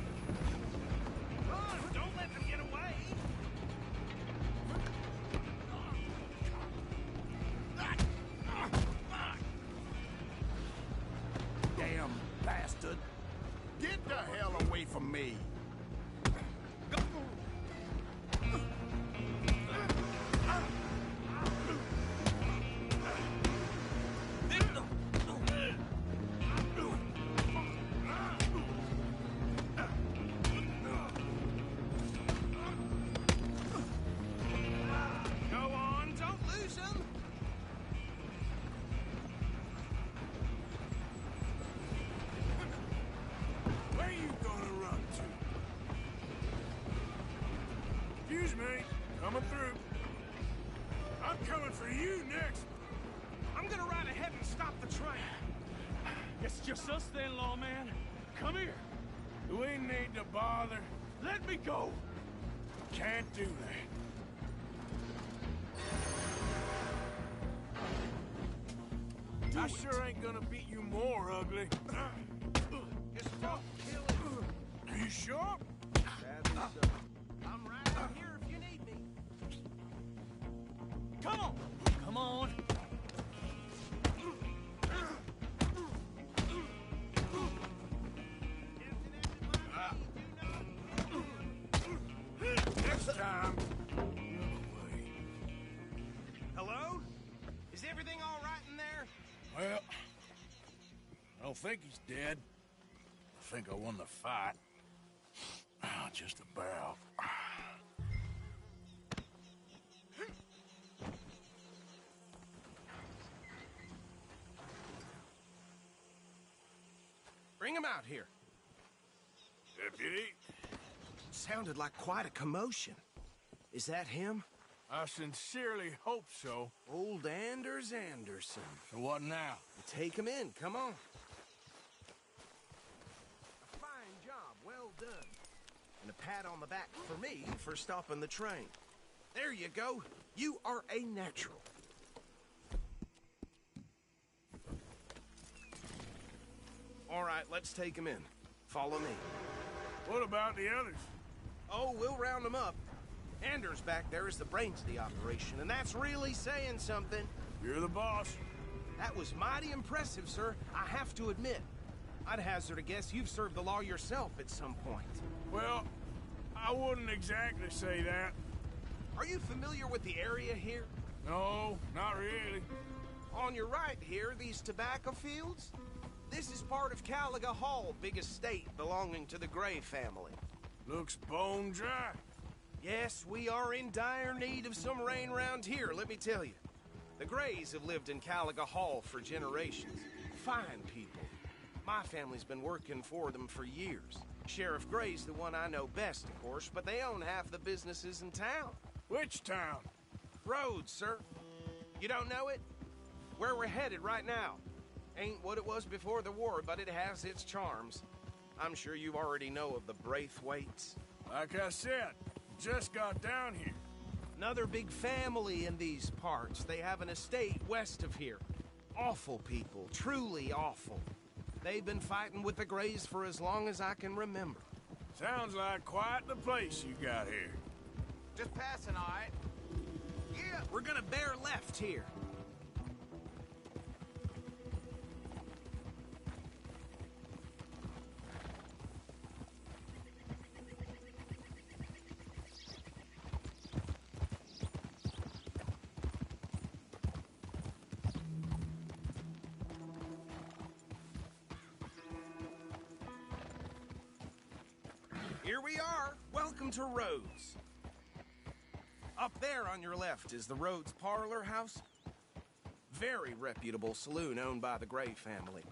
Run! Don't let them get away! Damn bastard! Get the hell away from me! Go on, don't lose him! Where you gonna run to? Excuse me, coming through. I'm coming for you next. I'm gonna ride ahead and stop the train. It's just us then, lawman. Come here. Do we need to bother? Let me go. Can't do that. I sure ain't gonna beat you more, ugly. Just don't kill him. Are you sure? I'm right out here if you need me. Come on! Come on! Next time. Hello? Is everything all right in there? Well, I don't think he's dead. I think I won the fight. Just about. Bring him out here. Deputy? Sounded like quite a commotion. Is that him? I sincerely hope so. Old Anders Anderson. So what now? Take him in, come on. A fine job, well done. And a pat on the back for me for stopping the train. There you go. You are a natural. All right, let's take him in. Follow me. What about the others? Oh, we'll round them up. Anders back there is the brains of the operation, and that's really saying something. You're the boss. That was mighty impressive, sir. I have to admit. I'd hazard a guess you've served the law yourself at some point. Well, I wouldn't exactly say that. Are you familiar with the area here? No, not really. On your right here, these tobacco fields? This is part of Caliga Hall, big estate belonging to the Gray family. Looks bone dry. Yes, we are in dire need of some rain round here, let me tell you. The Grays have lived in Caliga Hall for generations. Fine people. My family's been working for them for years. Sheriff Gray's the one I know best, of course, but they own half the businesses in town. Which town? Rhodes, sir. You don't know it? Where we're headed right now. Ain't what it was before the war, but it has its charms. I'm sure you already know of the Braithwaites. Like I said, just got down here. Another big family in these parts. They have an estate west of here. Awful people, truly awful. They've been fighting with the Grays for as long as I can remember. Sounds like quite the place you got here. Just passing, all right? Yeah, we're gonna bear left here. Here we are. Welcome to Rhodes. Up there on your left is the Rhodes Parlor House. Very reputable saloon owned by the Gray family.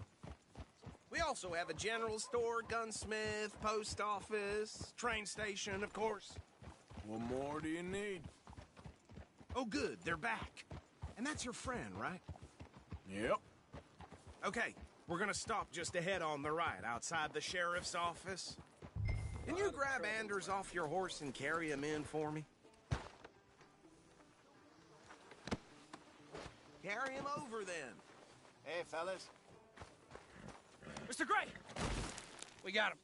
We also have a general store, gunsmith, post office, train station, of course. What more do you need? Oh, good. They're back. And that's your friend, right? Yep. Okay, we're gonna stop just ahead on the right, outside the sheriff's office. Can you grab Anders off your horse and carry him in for me? Carry him over, then. Hey, fellas. Mr. Gray! We got him.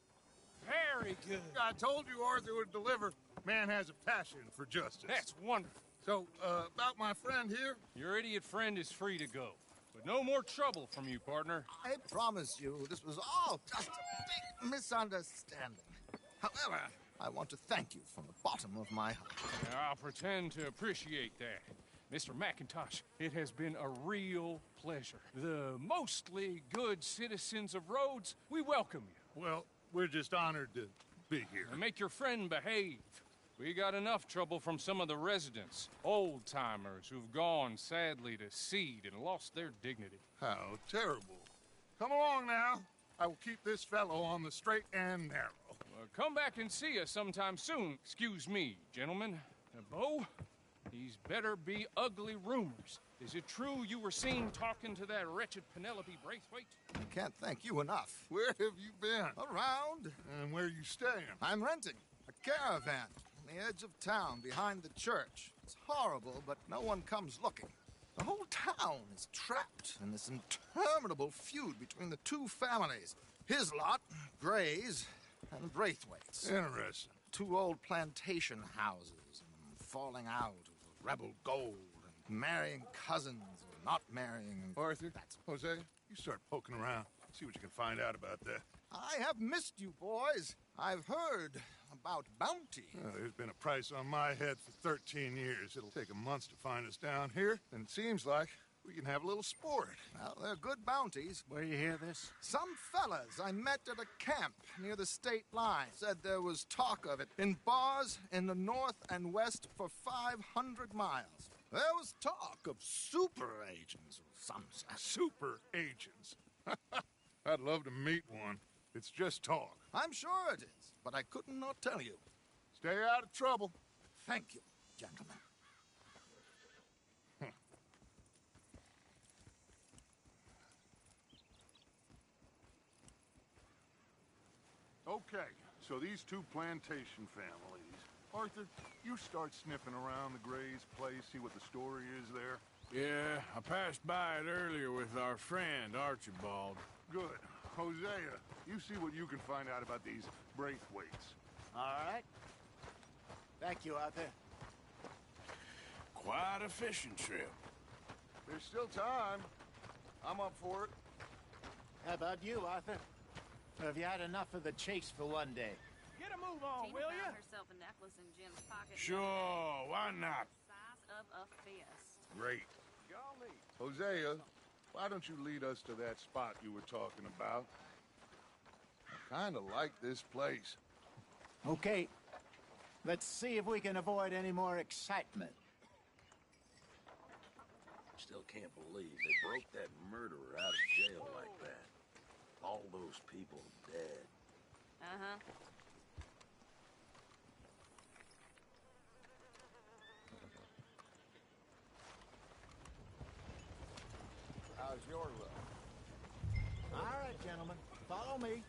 Very good. I told you Arthur would deliver. Man has a passion for justice. That's wonderful. So, about my friend here? Your idiot friend is free to go. But no more trouble from you, partner. I promise you, this was all just a big misunderstanding. However, I want to thank you from the bottom of my heart. I'll pretend to appreciate that. Mr. McIntosh, it has been a real pleasure. The mostly good citizens of Rhodes, we welcome you. Well, we're just honored to be here. And make your friend behave. We got enough trouble from some of the residents, old-timers who've gone, sadly, to seed and lost their dignity. How terrible. Come along now. I will keep this fellow on the straight and narrow. Come back and see us sometime soon. Excuse me, gentlemen. Bo, these better be ugly rumors. Is it true you were seen talking to that wretched Penelope Braithwaite? I can't thank you enough. Where have you been? Around. And where are you staying? I'm renting a caravan on the edge of town behind the church. It's horrible, but no one comes looking. The whole town is trapped in this interminable feud between the two families. His lot, Gray's, and Braithwaite's. Interesting. Two old plantation houses, and falling out over rebel gold, and marrying cousins, and not marrying. And Arthur, Jose, you start poking around. See what you can find out about that. I have missed you, boys. I've heard about bounty. Well, there's been a price on my head for 13 years. It'll take a month to find us down here, and it seems like we can have a little sport. Well, they're good bounties. Where you hear this? Some fellas I met at a camp near the state line said there was talk of it in bars in the north and west for 500 miles. There was talk of super agents or some such. Super agents? I'd love to meet one. It's just talk. I'm sure it is, but I could not tell you. Stay out of trouble. Thank you, gentlemen. Okay, so these two plantation families. Arthur, you start sniffing around the Gray's place, see what the story is there. Yeah, I passed by it earlier with our friend, Archibald. Good. Hosea, you see what you can find out about these Braithwaites. All right. Thank you, Arthur. Quite a fishing trip. There's still time. I'm up for it. How about you, Arthur? Or have you had enough of the chase for one day? Get a move on, Tina will ya? found herself a necklace in Jim's pocket. Sure, why not? Size of a fist. Great. Hosea, why don't you lead us to that spot you were talking about? I kind of like this place. Okay. Let's see if we can avoid any more excitement. Still can't believe they broke that murderer out of jail like that. All those people dead. Uh-huh. How's your luck? All right, gentlemen. Follow me.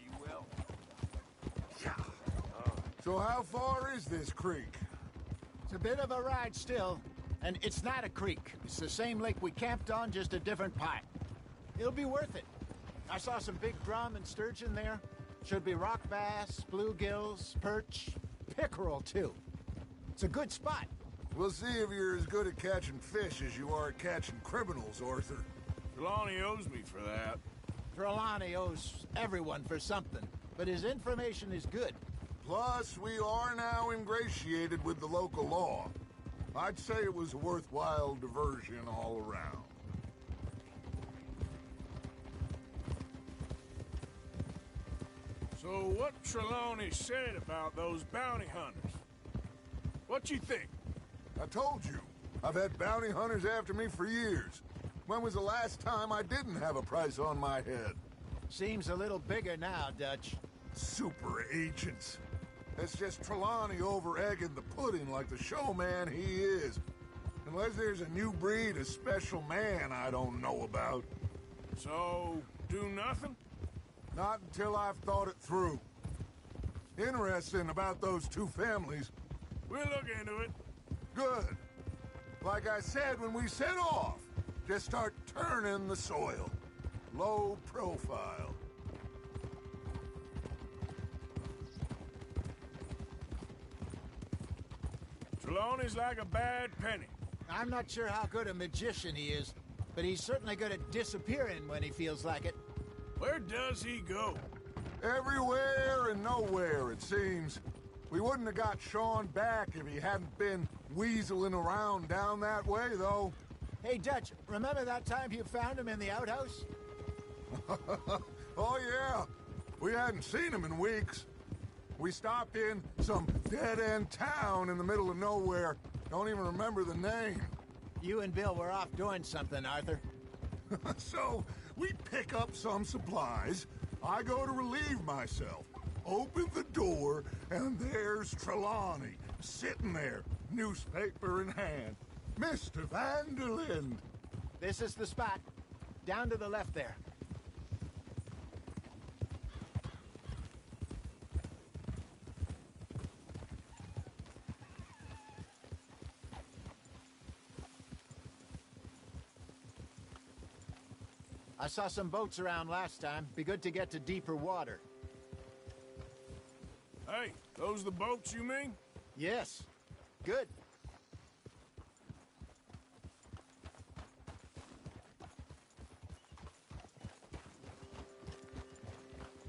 You will. Yeah. So how far is this creek? It's a bit of a ride still, and it's not a creek. It's the same lake we camped on, just a different part. It'll be worth it. I saw some big drum and sturgeon there. Should be rock bass, bluegills, perch, pickerel, too. It's a good spot. We'll see if you're as good at catching fish as you are at catching criminals, Arthur. Trelawney owes me for that. Trelawney owes everyone for something, but his information is good. Plus, we are now ingratiated with the local law. I'd say it was a worthwhile diversion all around. So what Trelawney said about those bounty hunters? What you think? I told you, I've had bounty hunters after me for years. When was the last time I didn't have a price on my head? Seems a little bigger now, Dutch. Super agents. That's just Trelawney over-egging the pudding like the showman he is. Unless there's a new breed of special man I don't know about. So, do nothing? Not until I've thought it through. Interesting about those two families. We'll look into it. Good. Like I said when we set off, just start turning the soil. Low profile. Trelawney's like a bad penny. I'm not sure how good a magician he is, but he's certainly good at disappearing when he feels like it. Where does he go? Everywhere and nowhere, it seems. We wouldn't have got Sean back if he hadn't been weaseling around down that way, though. Hey, Dutch, remember that time you found him in the outhouse? Oh, yeah. We hadn't seen him in weeks. We stopped in some dead-end town in the middle of nowhere. Don't even remember the name. You and Bill were off doing something, Arthur. So, we pick up some supplies. I go to relieve myself. Open the door, and there's Trelawney, sitting there, newspaper in hand. Mr. Vanderlind. This is the spot. Down to the left there. I saw some boats around last time. Be good to get to deeper water. Hey, those the boats you mean? Yes. Good.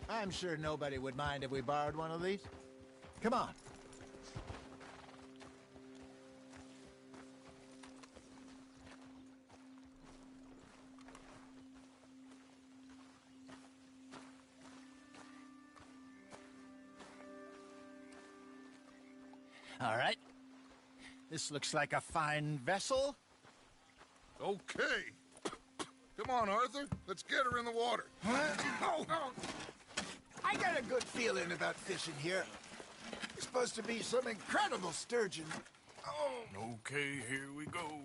I'm sure nobody would mind if we borrowed one of these. Come on. All right. This looks like a fine vessel. Okay. Come on, Arthur. Let's get her in the water. Oh. I got a good feeling about fishing here. It's supposed to be some incredible sturgeon. Oh. Okay, here we go.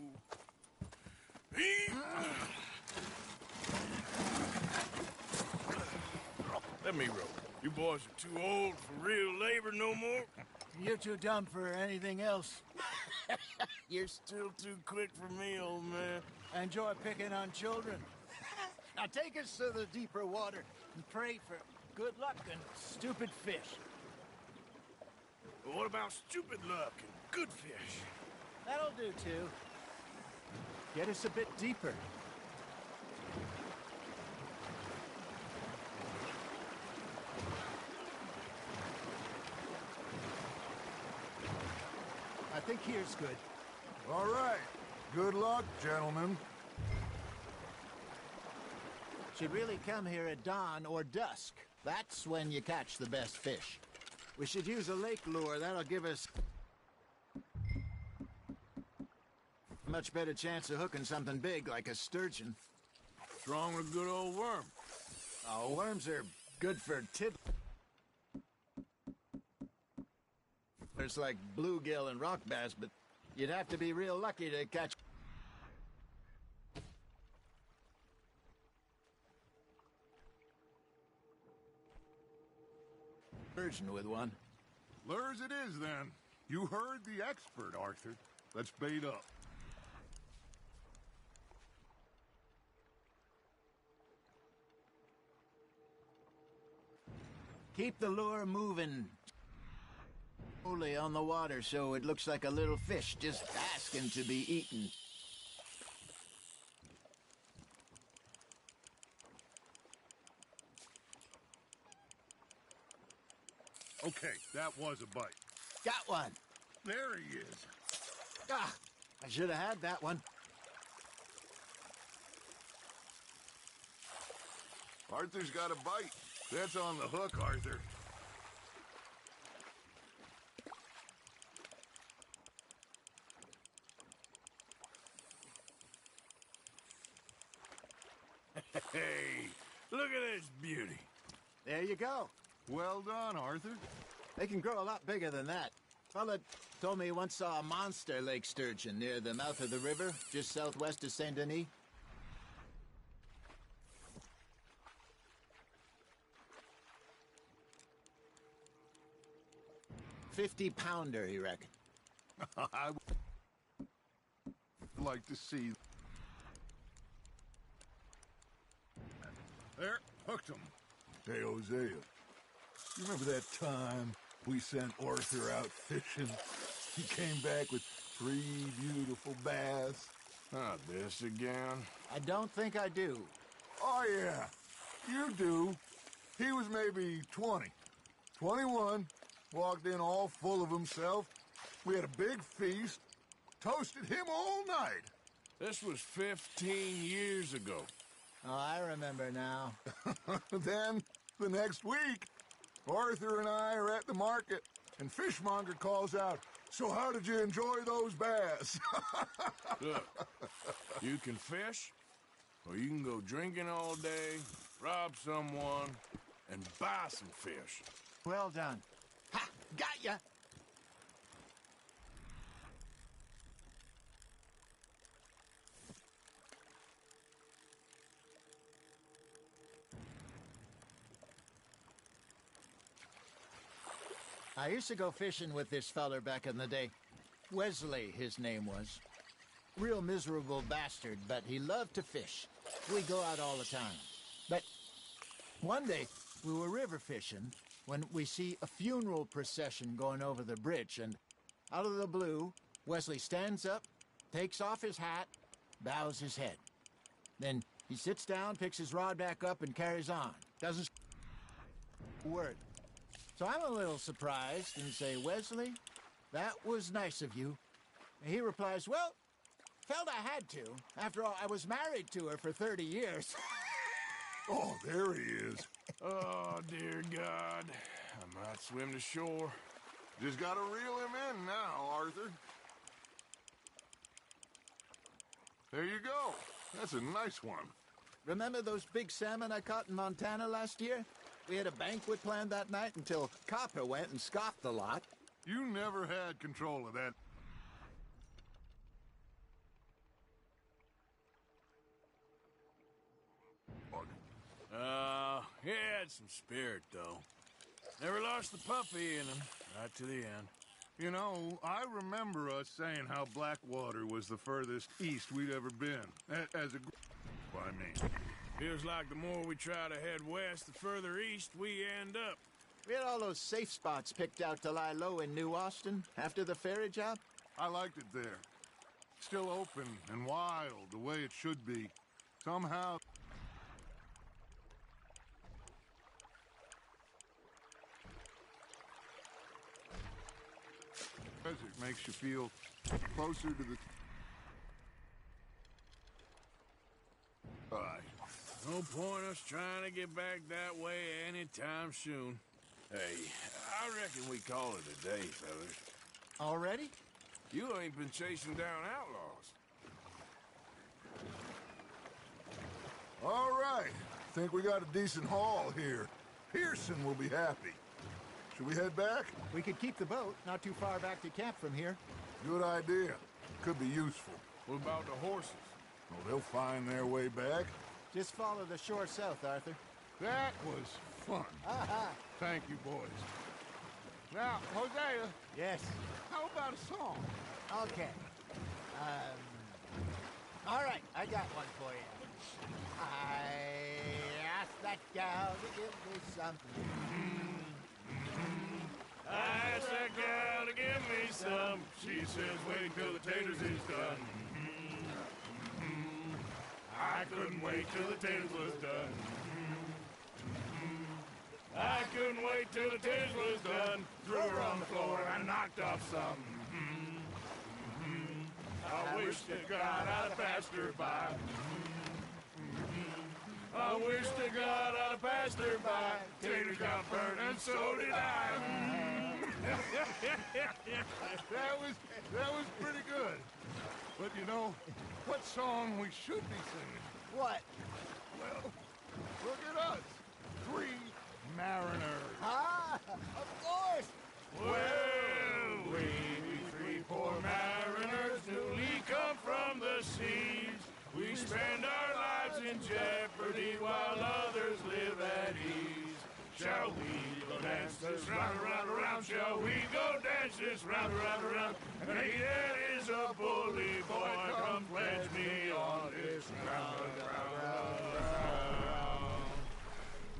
Let me row. You boys are too old for real labor no more. You're too dumb for anything else. You're still too quick for me, old man. Enjoy picking on children. Now take us to the deeper water and pray for good luck and stupid fish. But what about stupid luck and good fish? That'll do, too. Get us a bit deeper. I think here's good. All right. Good luck, gentlemen. Should really come here at dawn or dusk. That's when you catch the best fish. We should use a lake lure. That'll give us a much better chance of hooking something big like a sturgeon. What's wrong with a good old worm? Oh, worms are good for There's like bluegill and rock bass, but you'd have to be real lucky to catch. Sturgeon with one. Lures it is, then. You heard the expert, Arthur. Let's bait up. Keep the lure moving slowly on the water so it looks like a little fish just asking to be eaten. Okay, that was a bite. Got one. There he is. Ah, I should have had that one. Arthur's got a bite. That's on the hook, Arthur. Hey, look at this beauty. There you go. Well done, Arthur. They can grow a lot bigger than that. Fella told me he once saw a monster lake sturgeon near the mouth of the river, just southwest of Saint Denis. $50-pounder, he reckoned. I would like to see. There, hooked him. Hey, Hosea, you remember that time we sent Arthur out fishing? He came back with 3 beautiful bass. Not this again. I don't think I do. Oh, yeah, you do. He was maybe 20, 21, walked in all full of himself. We had a big feast, toasted him all night. This was 15 years ago. Oh, I remember now. Then, the next week, Arthur and I are at the market, and Fishmonger calls out, "So how did you enjoy those bass?" Look, you can fish, or you can go drinking all day, rob someone, and buy some fish. Well done. Ha! Got ya! I used to go fishing with this feller back in the day. Wesley, his name was. Real miserable bastard, but he loved to fish. We go out all the time. But one day, we were river fishing when we see a funeral procession going over the bridge, and out of the blue, Wesley stands up, takes off his hat, bows his head. Then he sits down, picks his rod back up, and carries on. Doesn't say a word. So I'm a little surprised and say, "Wesley, that was nice of you." And he replies, "Well, felt I had to. After all, I was married to her for 30 years. Oh, there he is. Oh, dear God. I might swim to shore. Just gotta reel him in now, Arthur. There you go. That's a nice one. Remember those big salmon I caught in Montana last year? We had a banquet planned that night until Copper went and scoffed the lot. You never had control of that. He had some spirit, though. Never lost the puppy in him, right to the end. You know, I remember us saying how Blackwater was the furthest east we'd ever been. As a group, I mean. Feels like the more we try to head west, the further east we end up. We had all those safe spots picked out to lie low in New Austin after the ferry job. I liked it there. Still open and wild, the way it should be. Somehow... It makes you feel closer to the... Right. No point us trying to get back that way anytime soon. Hey, I reckon we call it a day, fellas. Already? You ain't been chasing down outlaws. All right. Think we got a decent haul here. Pearson will be happy. Should we head back? We could keep the boat, not too far back to camp from here. Good idea. Could be useful. What about the horses? Oh, they'll find their way back. Just follow the shore south, Arthur. That was fun. Aha! Thank you, boys. Now, Hosea. Yes? How about a song? Okay. All right, I got one for you. I asked that gal to give me something. I asked that gal to give me some. She says, wait till the taters is done. I couldn't wait till the taters was done. I couldn't wait till the taters was done. Threw her on the floor and knocked off some. I wish to God I'd have passed her by. I wish to God I'd have passed her by. Taters got burned and so did I. That was pretty good. But you know, what song we should be singing? What? Well, look at us. 3 mariners. Ah, of course. Well, we 3 poor mariners newly come from the seas. We spend our lives in jeopardy while others live at ease. Shall we go dance this round, around, around? Shall we go dance this round, around, around? And he that is a bully boy, come pledge me on this round, round.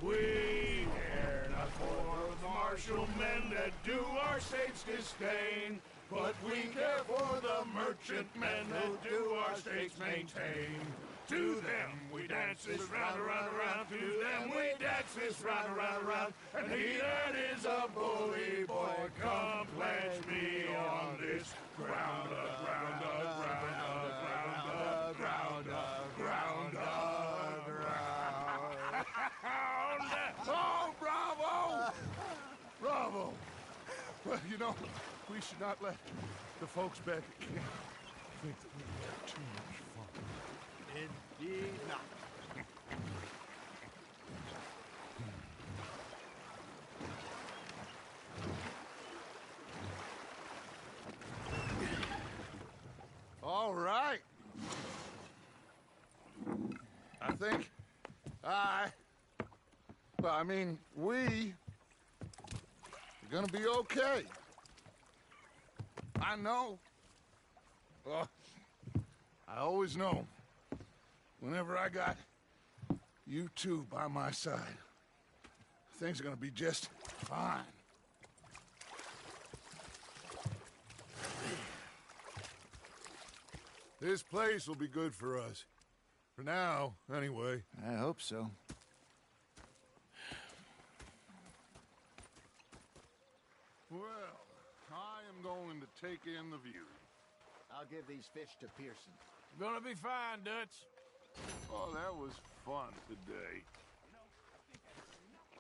We care not for the martial men that do our state's disdain, but we care for the merchant men that do our states maintain. To them we dance this round, around, around. To them we dance this round, around, around. And he that is a bully boy, come pledge me on this ground up, ground up, ground up, ground up, ground up, ground up, ground up. Oh, bravo! Bravo! Well, you know, we should not let the folks back at camp think that we had too much fun. Indeed not. All right. I think we're gonna be okay. I know. I always know. Whenever I got you two by my side, things are gonna be just fine. This place will be good for us. For now, anyway. I hope so. Well, I am going to take in the view. I'll give these fish to Pearson. Gonna be fine, Dutch. Oh, that was fun today.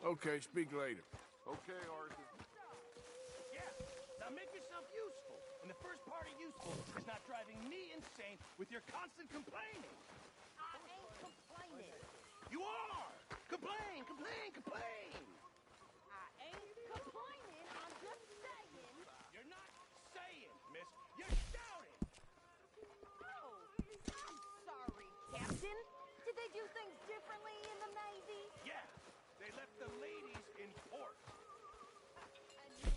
Okay, speak later. Okay, Arthur. Yeah, now make yourself useful. And the first part of useful is not driving me insane with your constant complaining. I ain't complaining. You are! Complain, complain, complain! I ain't complaining. I'm just saying. You're not saying, miss. You're shouting! Oh, I'm sorry, Captain. Did they do things differently in the Navy? Yeah, they left the ladies in port. And you prefer that, did you?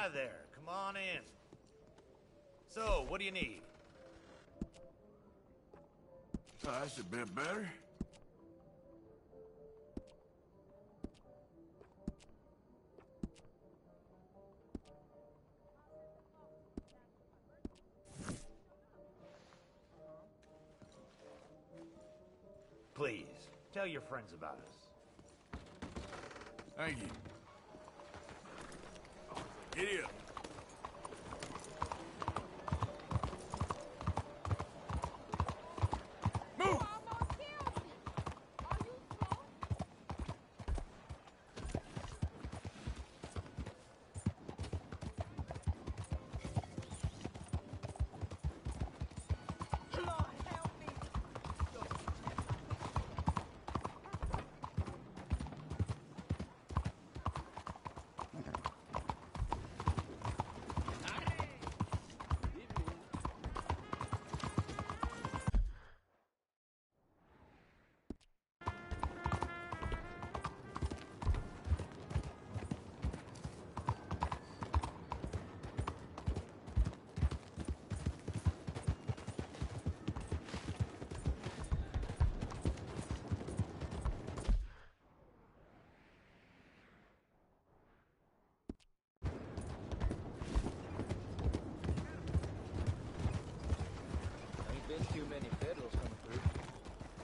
Hi there. Come on in. So, what do you need? Oh, that's a bit better. Please, tell your friends about us. Thank you. Giddy up. Move! Ain't been too many federals coming through.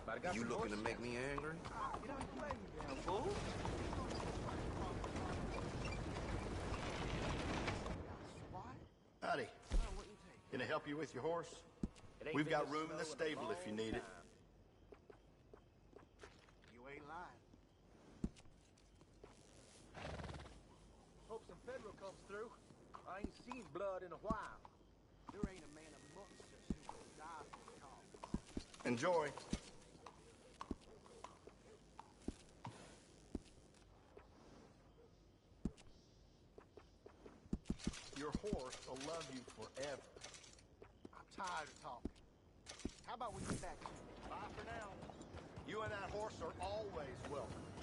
But I got You some looking to horses make down. me angry? Get out the way, you damn fool. Howdy. Can I help you with your horse? We've got room in the stable if you need it. You ain't lying. Hope some federal comes through. I ain't seen blood in a while. There ain't a man amongst us who will die for the cause. Enjoy. Your horse will love you forever. I'm tired of talking. How about we get back to it? Bye for now. You and that horse are always welcome.